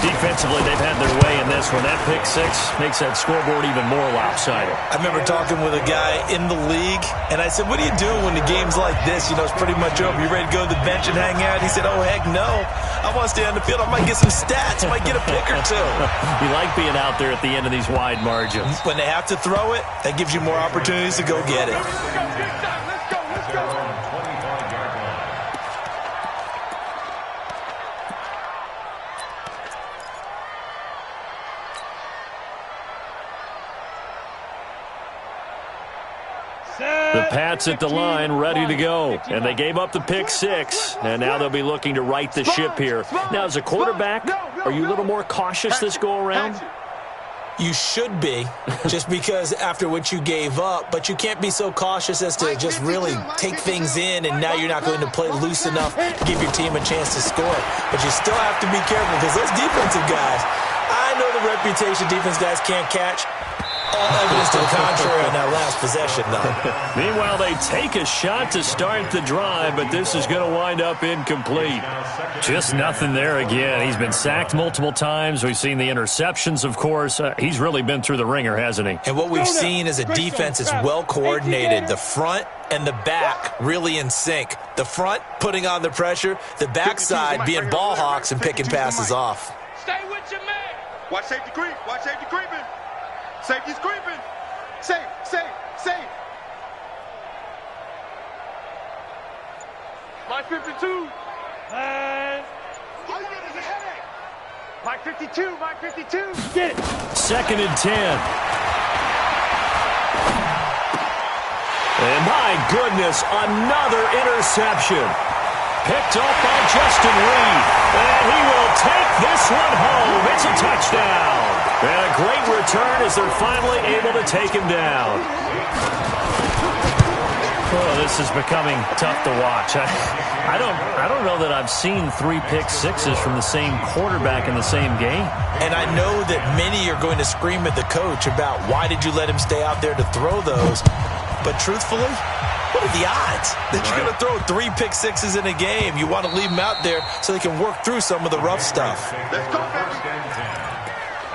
Defensively, they've had their way in this one. That pick six makes that scoreboard even more lopsided. I remember talking with a guy in the league, and I said, what do you do when the game's like this? You know, it's pretty much over. You ready to go to the bench and hang out? He said, oh, heck no. I want to stay on the field. I might get some stats. I might get a pick or two. You like being out there at the end of these wide margins. When they have to throw it, that gives you more opportunities to go get it. Let's go. The Pats at the line, ready to go. And they gave up the pick six, and now they'll be looking to right the ship here. Now, as a quarterback, are you a little more cautious this go-around? You should be, just because after what you gave up, but you can't be so cautious as to just really take things in, and now you're not going to play loose enough to give your team a chance to score. But you still have to be careful, because those defensive guys, I know the reputation defense guys can't catch. All evidence to the contrary on that last possession, though. Meanwhile, they take a shot to start the drive, but this is going to wind up incomplete. Just nothing there again. He's been sacked multiple times. We've seen the interceptions, of course. He's really been through the ringer, hasn't he? And what we've seen is a defense that's well-coordinated. The front and the back really in sync. The front putting on the pressure, the backside being ball hawks and picking passes off. Stay with your man. Watch safety creep. Watch safety creeping. Safety's creeping. Safe. My 52. And All you get is a headache. Mike 52, Mike 52. Get it. 2nd and 10. And my goodness, another interception. Picked up by Justin Reed. And he will take this one home. It's a touchdown. And a great return as they're finally able to take him down. Oh, this is becoming tough to watch. I don't know that I've seen 3 pick sixes from the same quarterback in the same game. And I know that many are going to scream at the coach about why did you let him stay out there to throw those. But truthfully, what are the odds that you're going to throw 3 pick sixes in a game? You want to leave them out there so they can work through some of the rough stuff. Let's go, baby. First and 10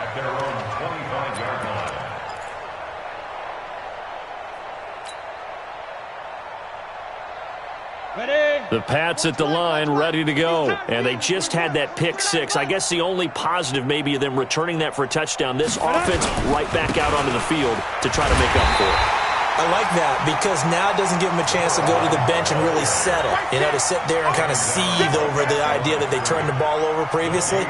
at their own 25-yard line. Ready. The Pats at the line, ready to go. And they just had that pick 6. I guess the only positive maybe of them returning that for a touchdown. This offense right back out onto the field to try to make up for it. I like that because now it doesn't give them a chance to go to the bench and really settle. You know, to sit there and kind of seethe over the idea that they turned the ball over previously.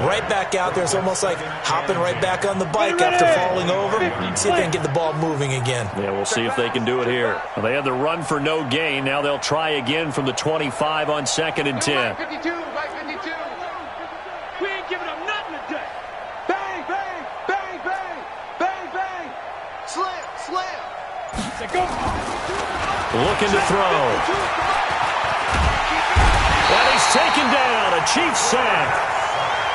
Right back out there. It's almost like hopping right back on the bike after falling over. See if they can get the ball moving again. Yeah, we'll see if they can do it here. Well, they had the run for no gain. Now they'll try again from the 25 on 2nd and 10. Mike 52, Mike 52. We ain't giving them nothing today. Bang, bang, bang, bang, bang, bang. Slam, slam. Go. Looking to throw. And he's taken down. A Chiefs sack.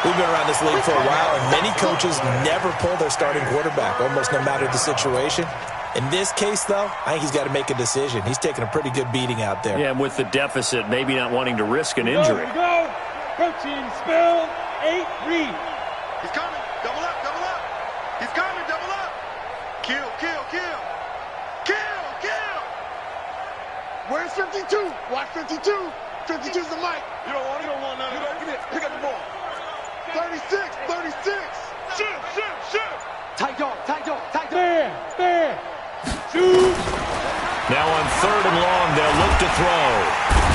We've been around this league for a while, and many coaches never pull their starting quarterback, almost no matter the situation. In this case, though, I think he's got to make a decision. He's taking a pretty good beating out there. Yeah, and with the deficit, maybe not wanting to risk an injury. Here we go. Protein spill. 8 read. He's coming. Double up, double up. He's coming, double up. Kill, kill, kill. Kill, kill. Where's 52? Watch 52. 52's the mic. You don't want none of that. Give me it. Pick up the ball. 36, 36. Shoot, shoot, shoot. Tight dog, tight dog, tight dog. Bear. Shoot. Now on 3rd and long, they'll look to throw.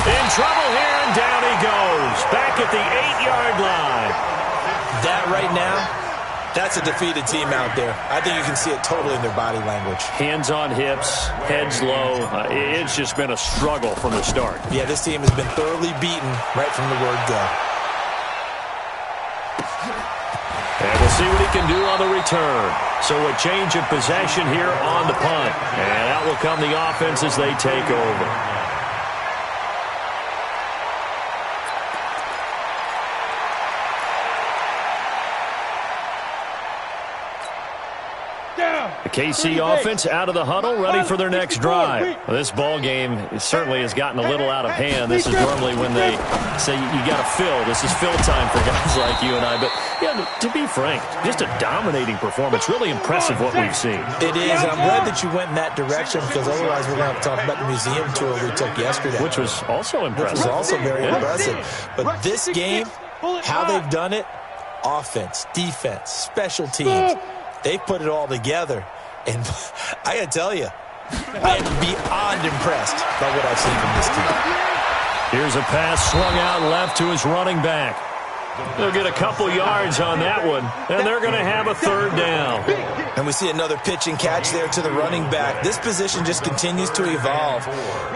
In trouble here, and down he goes. Back at the 8-yard line. That right now, that's a defeated team out there. I think you can see it totally in their body language. Hands on hips, heads low. It's just been a struggle from the start. Yeah, this team has been thoroughly beaten right from the word go. And we'll see what he can do on the return. So a change of possession here on the punt. And out will come the offense as they take over. The KC offense out of the huddle, ready for their next drive. Well, this ball game certainly has gotten a little out of hand. This is normally when they say you got to fill. This is fill time for guys like you and I. But yeah, to be frank, just a dominating performance. Really impressive what we've seen. It is, and I'm glad that you went in that direction because otherwise we're going to have to talk about the museum tour we took yesterday. Which was also impressive. Which was also very impressive. But this game, how they've done it, offense, defense, special teams, they've put it all together. And I got to tell you, I am beyond impressed by what I've seen from this team. Here's a pass swung out left to his running back. They'll get a couple yards on that one, and they're going to have a 3rd down. And we see another pitch and catch there to the running back. This position just continues to evolve.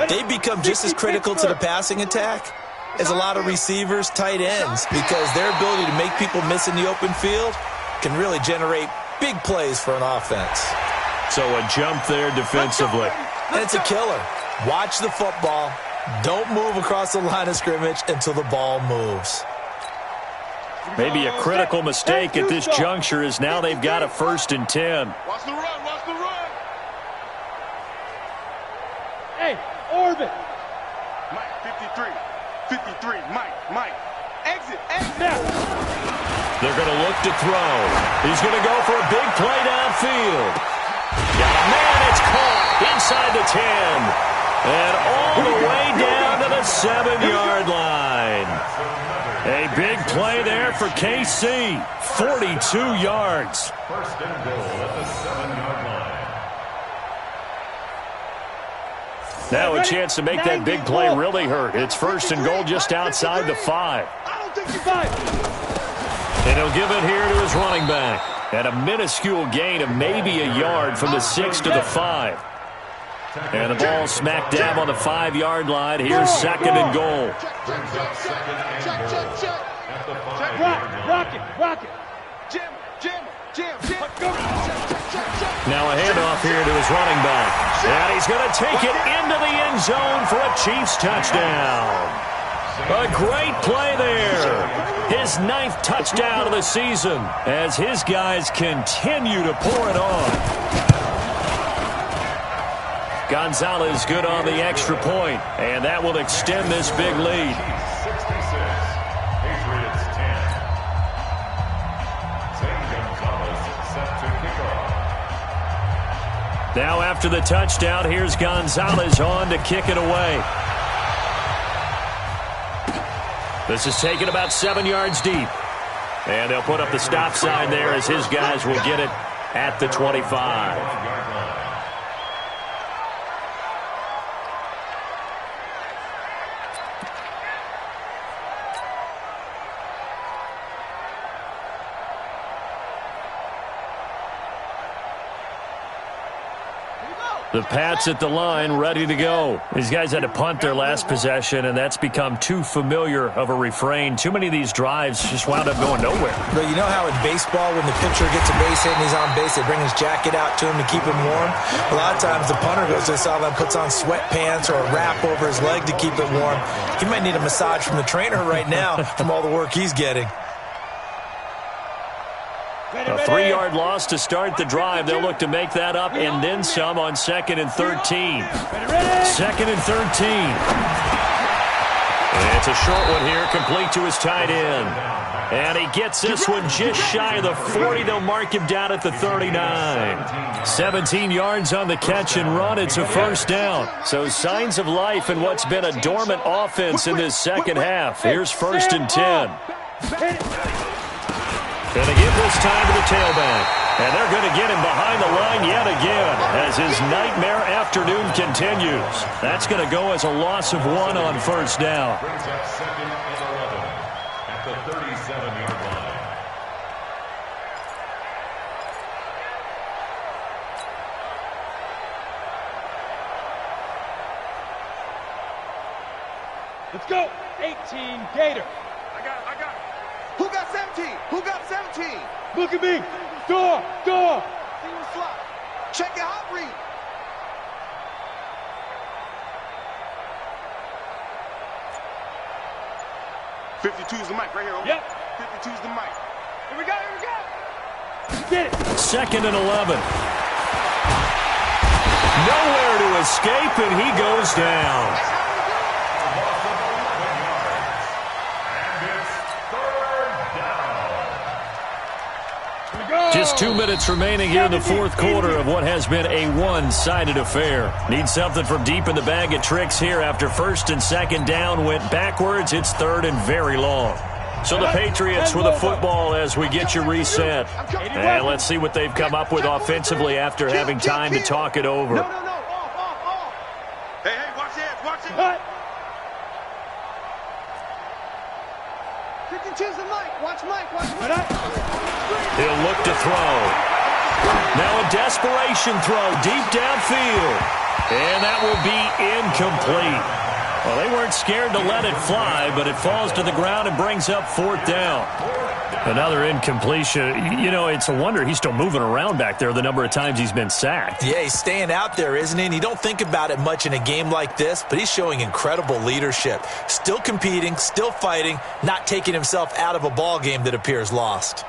They've become just as critical to the passing attack as a lot of receivers, tight ends, because their ability to make people miss in the open field can really generate big plays for an offense. So a jump there defensively. And it's a killer. Watch the football. Don't move across the line of scrimmage until the ball moves. Maybe a critical mistake at this juncture is now they've got a 1st and 10. Watch the run, watch the run. Hey, orbit. Mike, 53, Mike. Exit. Now. They're going to look to throw. He's going to go for a big play downfield. Got a man, it's caught inside the 10. And all the way down to the 7-yard line. A big play there for KC. 42 yards. 1st and goal at the 7-yard line. Now a chance to make that big play really hurt. It's 1st and goal just outside the 5. I don't think you're 5. And he'll give it here to his running back. And a minuscule gain of maybe a yard from the 6 to the 5. And the ball smack dab on the 5-yard line. Here's second and goal. Rock it. Jam. Now a handoff here to his running back. And he's going to take it into the end zone for a Chiefs touchdown. A great play there. His 9th touchdown of the season as his guys continue to pour it on. Gonzalez good on the extra point, and that will extend this big lead. 66, Patriots 10. Zane Gonzalez set to kick off. Now after the touchdown, here's Gonzalez on to kick it away. This is taken about 7 yards deep. And they'll put up the stop sign there as his guys will get it at the 25. The Pats at the line, ready to go. These guys had to punt their last possession, and that's become too familiar of a refrain. Too many of these drives just wound up going nowhere. But you know how in baseball, when the pitcher gets a base hit and he's on base, they bring his jacket out to him to keep him warm? A lot of times the punter goes to the sideline, puts on sweatpants or a wrap over his leg to keep it warm. He might need a massage from the trainer right now from all the work he's getting. A 3-yard loss to start the drive. They'll look to make that up and then some on 2nd and 13. 2nd and 13. And it's a short one here, complete to his tight end. And he gets this one just shy of the 40. They'll mark him down at the 39. 17 yards on the catch and run. It's a first down. So signs of life in what's been a dormant offense in this second half. Here's 1st and 10. Going to give this time to the tailback. And they're going to get him behind the line yet again as his nightmare afternoon continues. That's going to go as a loss of 1 on first down. Brings up 2nd and 11 at the 37-yard line. Let's go. 18, Gator. I got it. Who got 17? Who got 17? Look at me. Door. See the slot. Check your hot read. .52's the mic right here. Yep. 52's the mic. Here we go. Get it. 2nd and 11. Nowhere to escape, and he goes down. Just 2 minutes remaining here in the fourth quarter of what has been a one-sided affair. Need something from deep in the bag of tricks here after 1st and 2nd down went backwards. It's 3rd and very long. So the Patriots with the football as we get you reset. And let's see what they've come up with offensively after having time to talk it over. No. Off. Hey, watch it. Cut. 52's the mic. Watch Mike. He'll look to throw. Now a desperation throw deep downfield. And that will be incomplete. Well, they weren't scared to let it fly, but it falls to the ground and brings up 4th down. Another incompletion. You know, it's a wonder he's still moving around back there the number of times he's been sacked. Yeah, he's staying out there, isn't he? And you don't think about it much in a game like this, but he's showing incredible leadership. Still competing, still fighting, not taking himself out of a ball game that appears lost.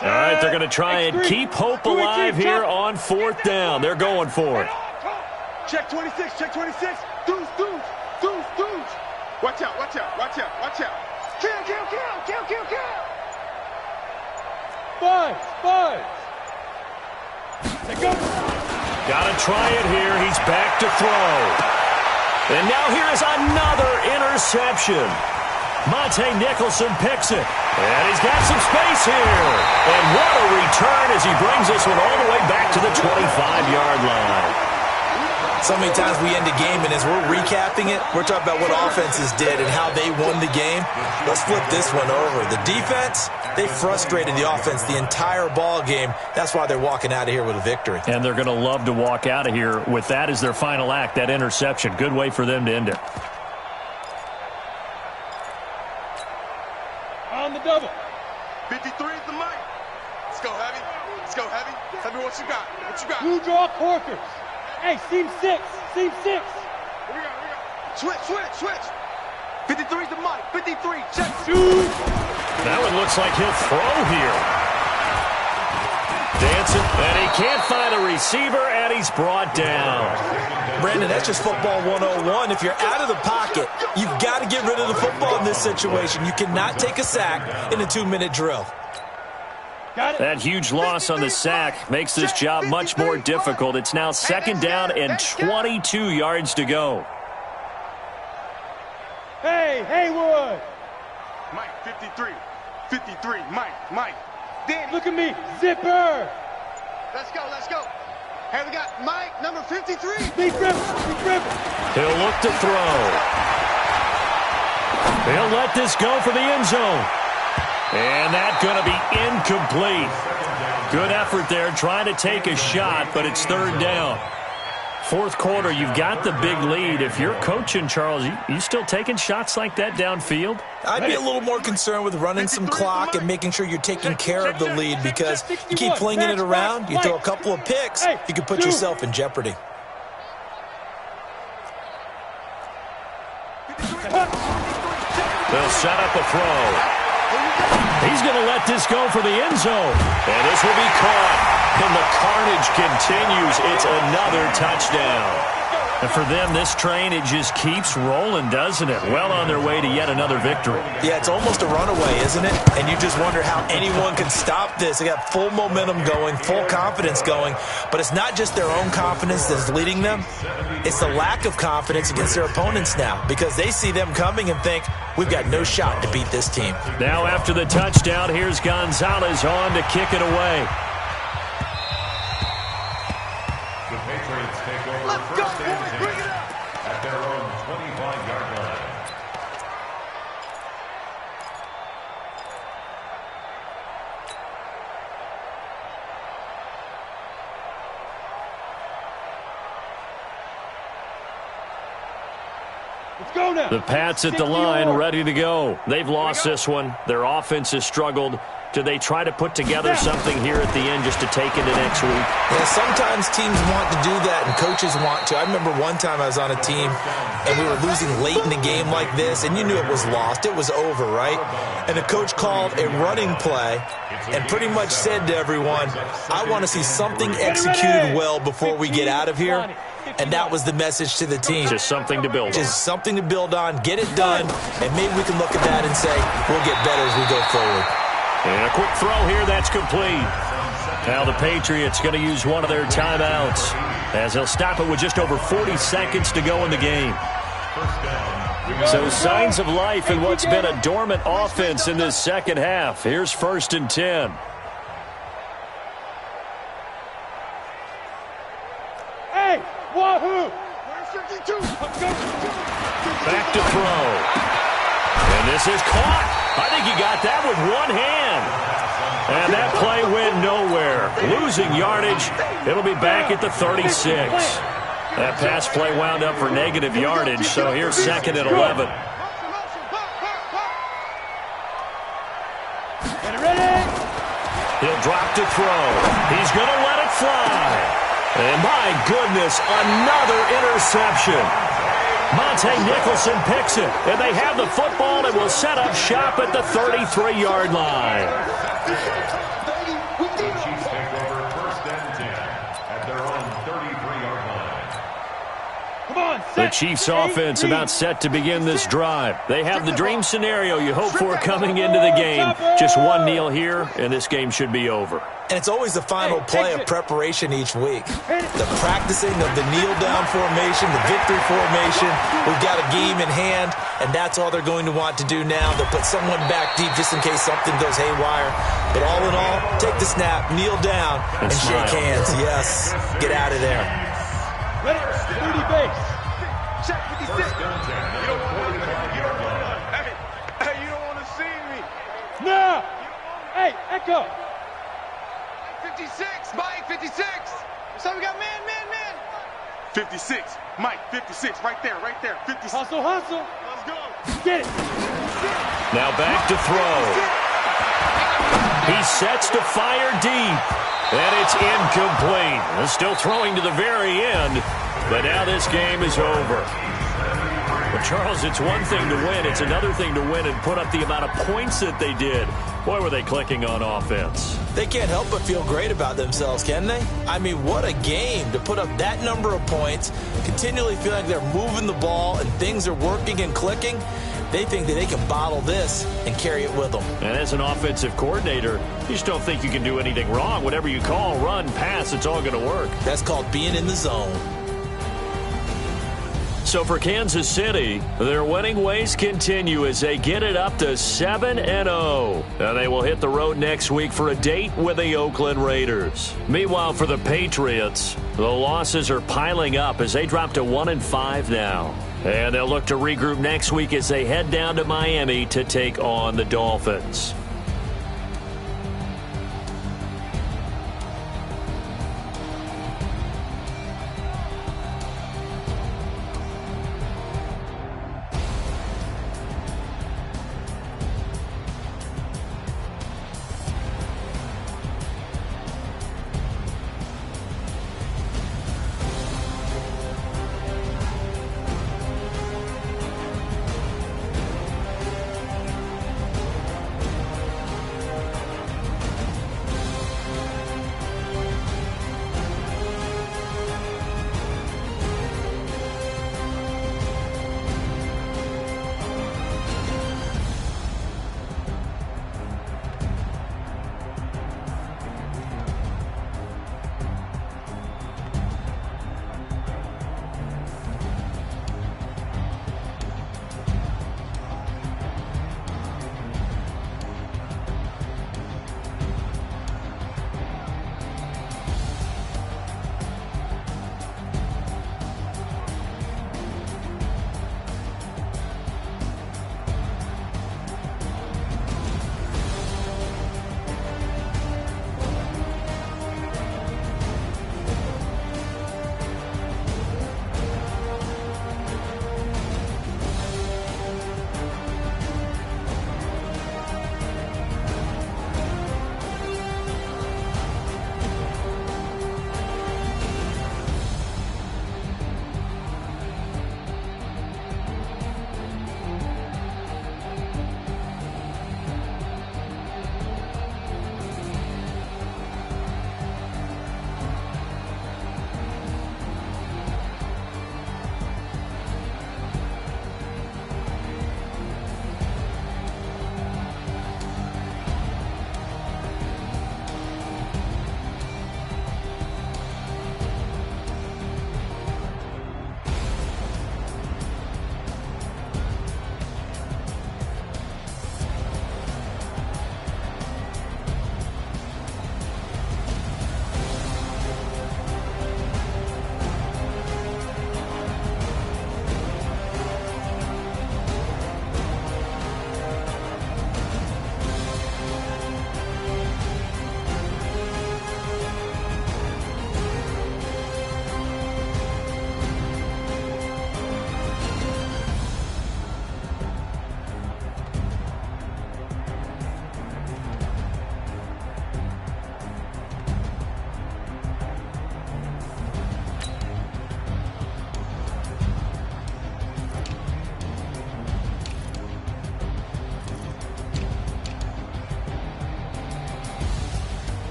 All right, they're going to try and keep hope alive here on 4th down. They're going for it. Check 26. Deuce. Watch out. Kill. Five. Take go. Got to try it here. He's back to throw. And now here is another interception. Monte Nicholson picks it. And he's got some space here. And what a return as he brings this one all the way back to the 25-yard line. So many times we end a game, and as we're recapping it, we're talking about what offenses did and how they won the game. Let's flip this one over. The defense, they frustrated the offense the entire ball game. That's why they're walking out of here with a victory. And they're going to love to walk out of here with that as their final act, that interception. Good way for them to end it. On the double. 53 is the mic. Let's go, Heavy. Let's go, Heavy. Tell me what you got. What you got? Blue draw corkers. Hey, seam 6. Seam 6. What we got? Switch. 53 is the mic. 53. Check. Shoot. That one looks like he'll throw here. Dancing, and he can't find a receiver, and he's brought down. Brandon, that's just football 101. If you're out of the pocket, you've got to get rid of the football in this situation. You cannot take a sack in a 2-minute drill. That huge loss on the sack makes this job much more difficult. It's now 2nd down and 22 yards to go. Hey, Haywood. Mike, 53. 53. Mike. Danny. Look at me. Zipper. Let's go. Hey, we got Mike, number 53. Deep river. He'll look to throw. He'll let this go for the end zone. And that's going to be incomplete. Good effort there trying to take a shot, but it's 3rd down. 4th quarter, you've got the big lead. If you're coaching, Charles, you still taking shots like that downfield? I'd be a little more concerned with running some clock and making sure you're taking care of the lead, because you keep flinging it around, you throw a couple of picks, you can put yourself in jeopardy. They'll set up a throw. He's going to let this go for the end zone. And this will be caught. And the carnage continues. It's another touchdown. And for them, this train, it just keeps rolling, doesn't it? Well on their way to yet another victory. Yeah, it's almost a runaway, isn't it? And you just wonder how anyone can stop this. They got full momentum going, full confidence going. But it's not just their own confidence that's leading them. It's the lack of confidence against their opponents now, because they see them coming and think, we've got no shot to beat this team. Now after the touchdown, here's Gonzalez on to kick it away. The Patriots take over first and 10 at their own 25-yard line. Let's go now. The Pats at the line, ready to go. They've lost this one. Their offense has struggled. Do they try to put together something here at the end just to take into next week? Yeah, sometimes teams want to do that and coaches want to. I remember one time I was on a team and we were losing late in the game like this, and you knew it was lost. It was over, right? And the coach called a running play and pretty much said to everyone, I want to see something executed well before we get out of here. And that was the message to the team. Just something to build on. Just something to build on, get it done, and maybe we can look at that and say, we'll get better as we go forward. And a quick throw here, that's complete. Now the Patriots going to use one of their timeouts, as they'll stop it with just over 40 seconds to go in the game. So signs of life in what's been a dormant offense in this second half. Here's 1st and 10. Hey, wahoo! Back to throw. And this is caught. I think he got that with one hand. And that play went nowhere. Losing yardage. It'll be back at the 36. That pass play wound up for negative yardage, so here's 2nd and 11. He'll drop to throw. He's going to let it fly. And my goodness, another interception. Monte Nicholson picks it, and they have the football and will set up shop at the 33-yard line. The Chiefs take over 1st and 10 at their own 33-yard line. Come on, The Chiefs offense about set to begin this drive. They have the dream scenario you hope for coming into the game. Just one kneel here, and this game should be over. And it's always the final play of preparation each week. The practicing of the kneel-down formation, the victory formation. We've got a game in hand, and that's all they're going to want to do now. They'll put someone back deep just in case something goes haywire. But all in all, take the snap, kneel down, and shake hands. Yes, get out of there. 30 base. Check 56. First down 10 at the 45-yard line. Hey, you don't want to see me. Now. Hey, Echo. 56, Mike, 56. So we got man. 56, Mike, 56, right there, 56. Hustle. Let's go. Get it. Now back to throw. He sets to fire deep. And it's incomplete. Still throwing to the very end. But now this game is over. But Charles, it's one thing to win. It's another thing to win and put up the amount of points that they did. Boy, were they clicking on offense. They can't help but feel great about themselves, can they? I mean, what a game to put up that number of points, continually feel like they're moving the ball and things are working and clicking. They think that they can bottle this and carry it with them. And as an offensive coordinator, you just don't think you can do anything wrong. Whatever you call, run, pass, it's all going to work. That's called being in the zone. So for Kansas City, their winning ways continue as they get it up to 7-0. And they will hit the road next week for a date with the Oakland Raiders. Meanwhile, for the Patriots, the losses are piling up as they drop to 1-5 now. And they'll look to regroup next week as they head down to Miami to take on the Dolphins.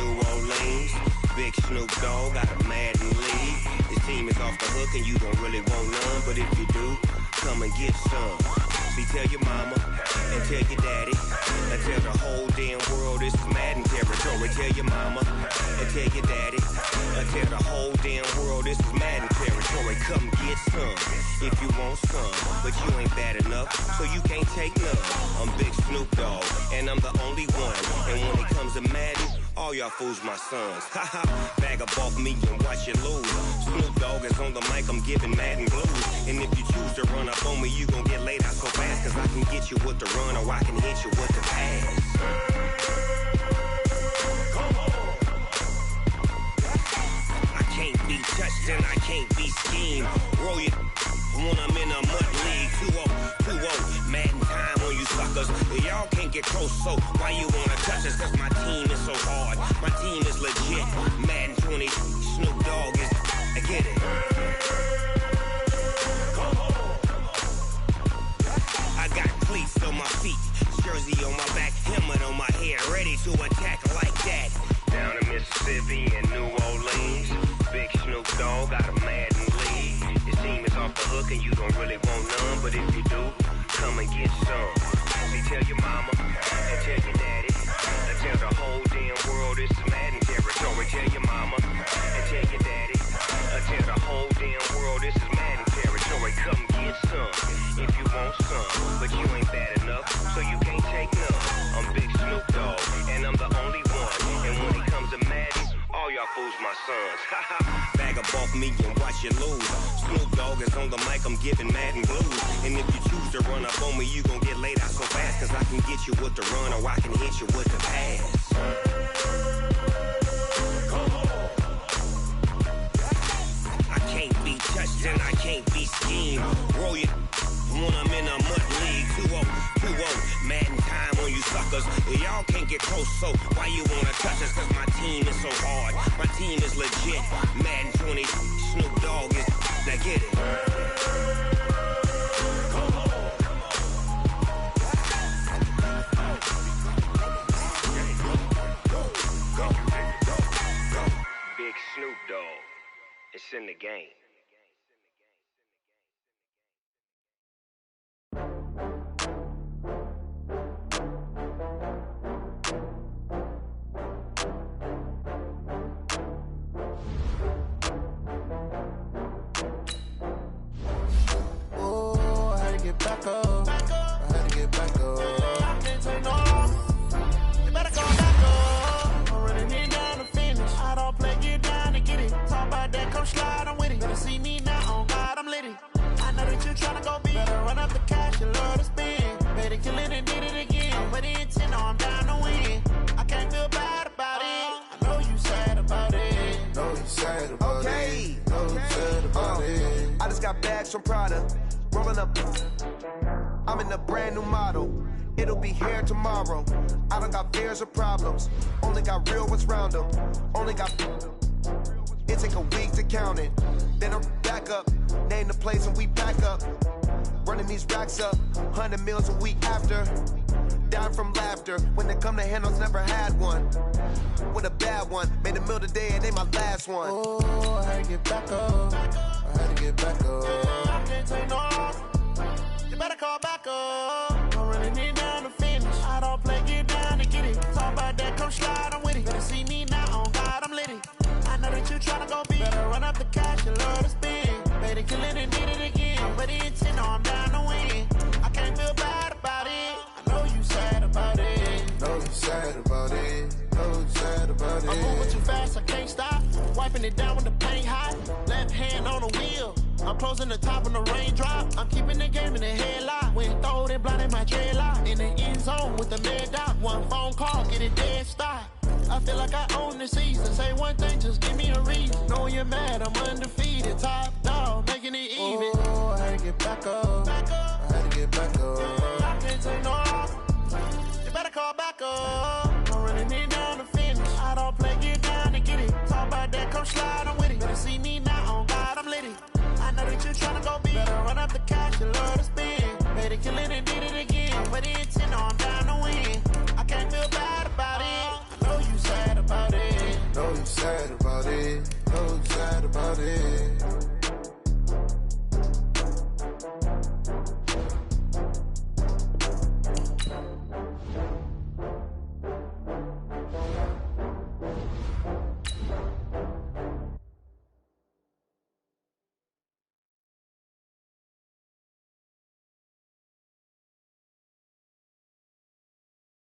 New Orleans. Big Snoop Dogg got a Madden league. His team is off the hook and you don't really want none, but if you do, come and get some. See, tell your mama and tell your daddy and tell the whole damn world this is Madden territory. Tell your mama and tell your daddy and tell the whole damn world this is Madden territory. Come get some if you want some, but you ain't bad enough, so you can't take none. I'm Big Snoop Dogg, and I'm the only one. And when it comes to Madden, all y'all fools my sons. Haha, bag up off me and watch you lose. Snoop Dogg is on the mic, I'm giving Madden blues. And if you choose to run up on me, you gon' get laid out so fast, cause I can get you with the run or I can hit you with the pass. I can't be touched and I can't be schemed. Roll you when I'm in a mud league. 2-0, Madden time on you suckers. Y'all can't get close, so why you wanna touch us? Cause my team is so hard, my team is legit. Madden 20, Snoop Dogg is, I get it. I got cleats on my feet, jersey on my back, helmet on my head, ready to attack like that. Down in Mississippi and New Orleans, Big Snoop Dogg got a Madden league. His team is off the hook and you don't really want none, but if you do, come and get some. See, tell your mama and tell your daddy and tell the whole damn world this is Madden territory. Tell your mama and tell your daddy and tell the whole damn world this is Madden territory. Come get some if you want some, but you ain't bad enough, so you can't take none. I'm Big Snoop Dogg, and I'm the only one. And when it comes to Madden, all y'all fools my sons. Bag up off me and watch you lose. Snoop Dogg is on the mic, I'm giving Madden blues. And if you choose to run up on me, you gon' get laid out so fast, cause I can get you with the run or I can hit you with the pass. I can't be touched and I can't be schemed. Roll you when I'm in a mud league. 2-0, Madden time on you suckers. Y'all can't get close, so why you wanna touch us? Cause my team is so hard, my team is legit. Madden 20, Snoop Dogg is, now get it. Big Snoop Dogg, it's in the game. Back up. I had to get back up. I can't take no loss. You better go back up. I'm running in down to finish. I don't play, get down to get it. Talk about that, come slide, I'm with it. Better see me now, on God, I'm lit it. I know that you tryna go big. Better run up the cash, you love to spend. Better kill it and did it again. I'm with the intent, no, I'm down to win. I can't feel bad about it. I know you sad about it. Know you sad about it. Know you sad about it. I just got bags from Prada. Rolling up, I'm in a brand new model. It'll be here tomorrow. I don't got fears or problems. Only got real ones round them. Only got. It take a week to count it. Then I'm back up. Name the place and we back up. Running these racks up. 100 meals a week after. Down from laughter. When they come to handles, never had one. With a bad one. Made a meal today and they my last one. Oh, I had to get back up. I had to get back up. I can't take no loss. You better call back up. I'm running in down to finish. I don't play, get down to get it. Talk about that, come slide, I'm with it. Better see me now, on God, I'm lit it. I know that you tryna go big. Better run up the cash, you love to spend. Better kill it and did it again. I'm with the intent, no, I'm down to win. I can't feel bad about it. I know you sad about it. Know you sad about it. Know you sad about it. I'm moving too fast, I can't stop. Wiping it down with the paint hot. Left hand on the wheel. I'm closing the top on the raindrop. I'm keeping the game in the headlock. When throwed and blinded my dreadlock. In the end zone with the mad dot. One phone call, get it dead stop. I feel like I own the season. Say one thing, just give me a reason. Knowing you're mad, I'm undefeated. Top dog, making it even. Oh, I had to get back up. I had to get back up. I can't take no loss. You better call back up. I'm running in down to finish. I don't play, get down to get it. Talk about that, come slide, I'm with it. Better see me now, on God, I'm lit it. I know that you tryna go big. Better run up the cash, you love to spend. Better kill it and did it again. I'm with the intent, no, I'm down to win. I can't feel bad about it. I know you sad about it. about it.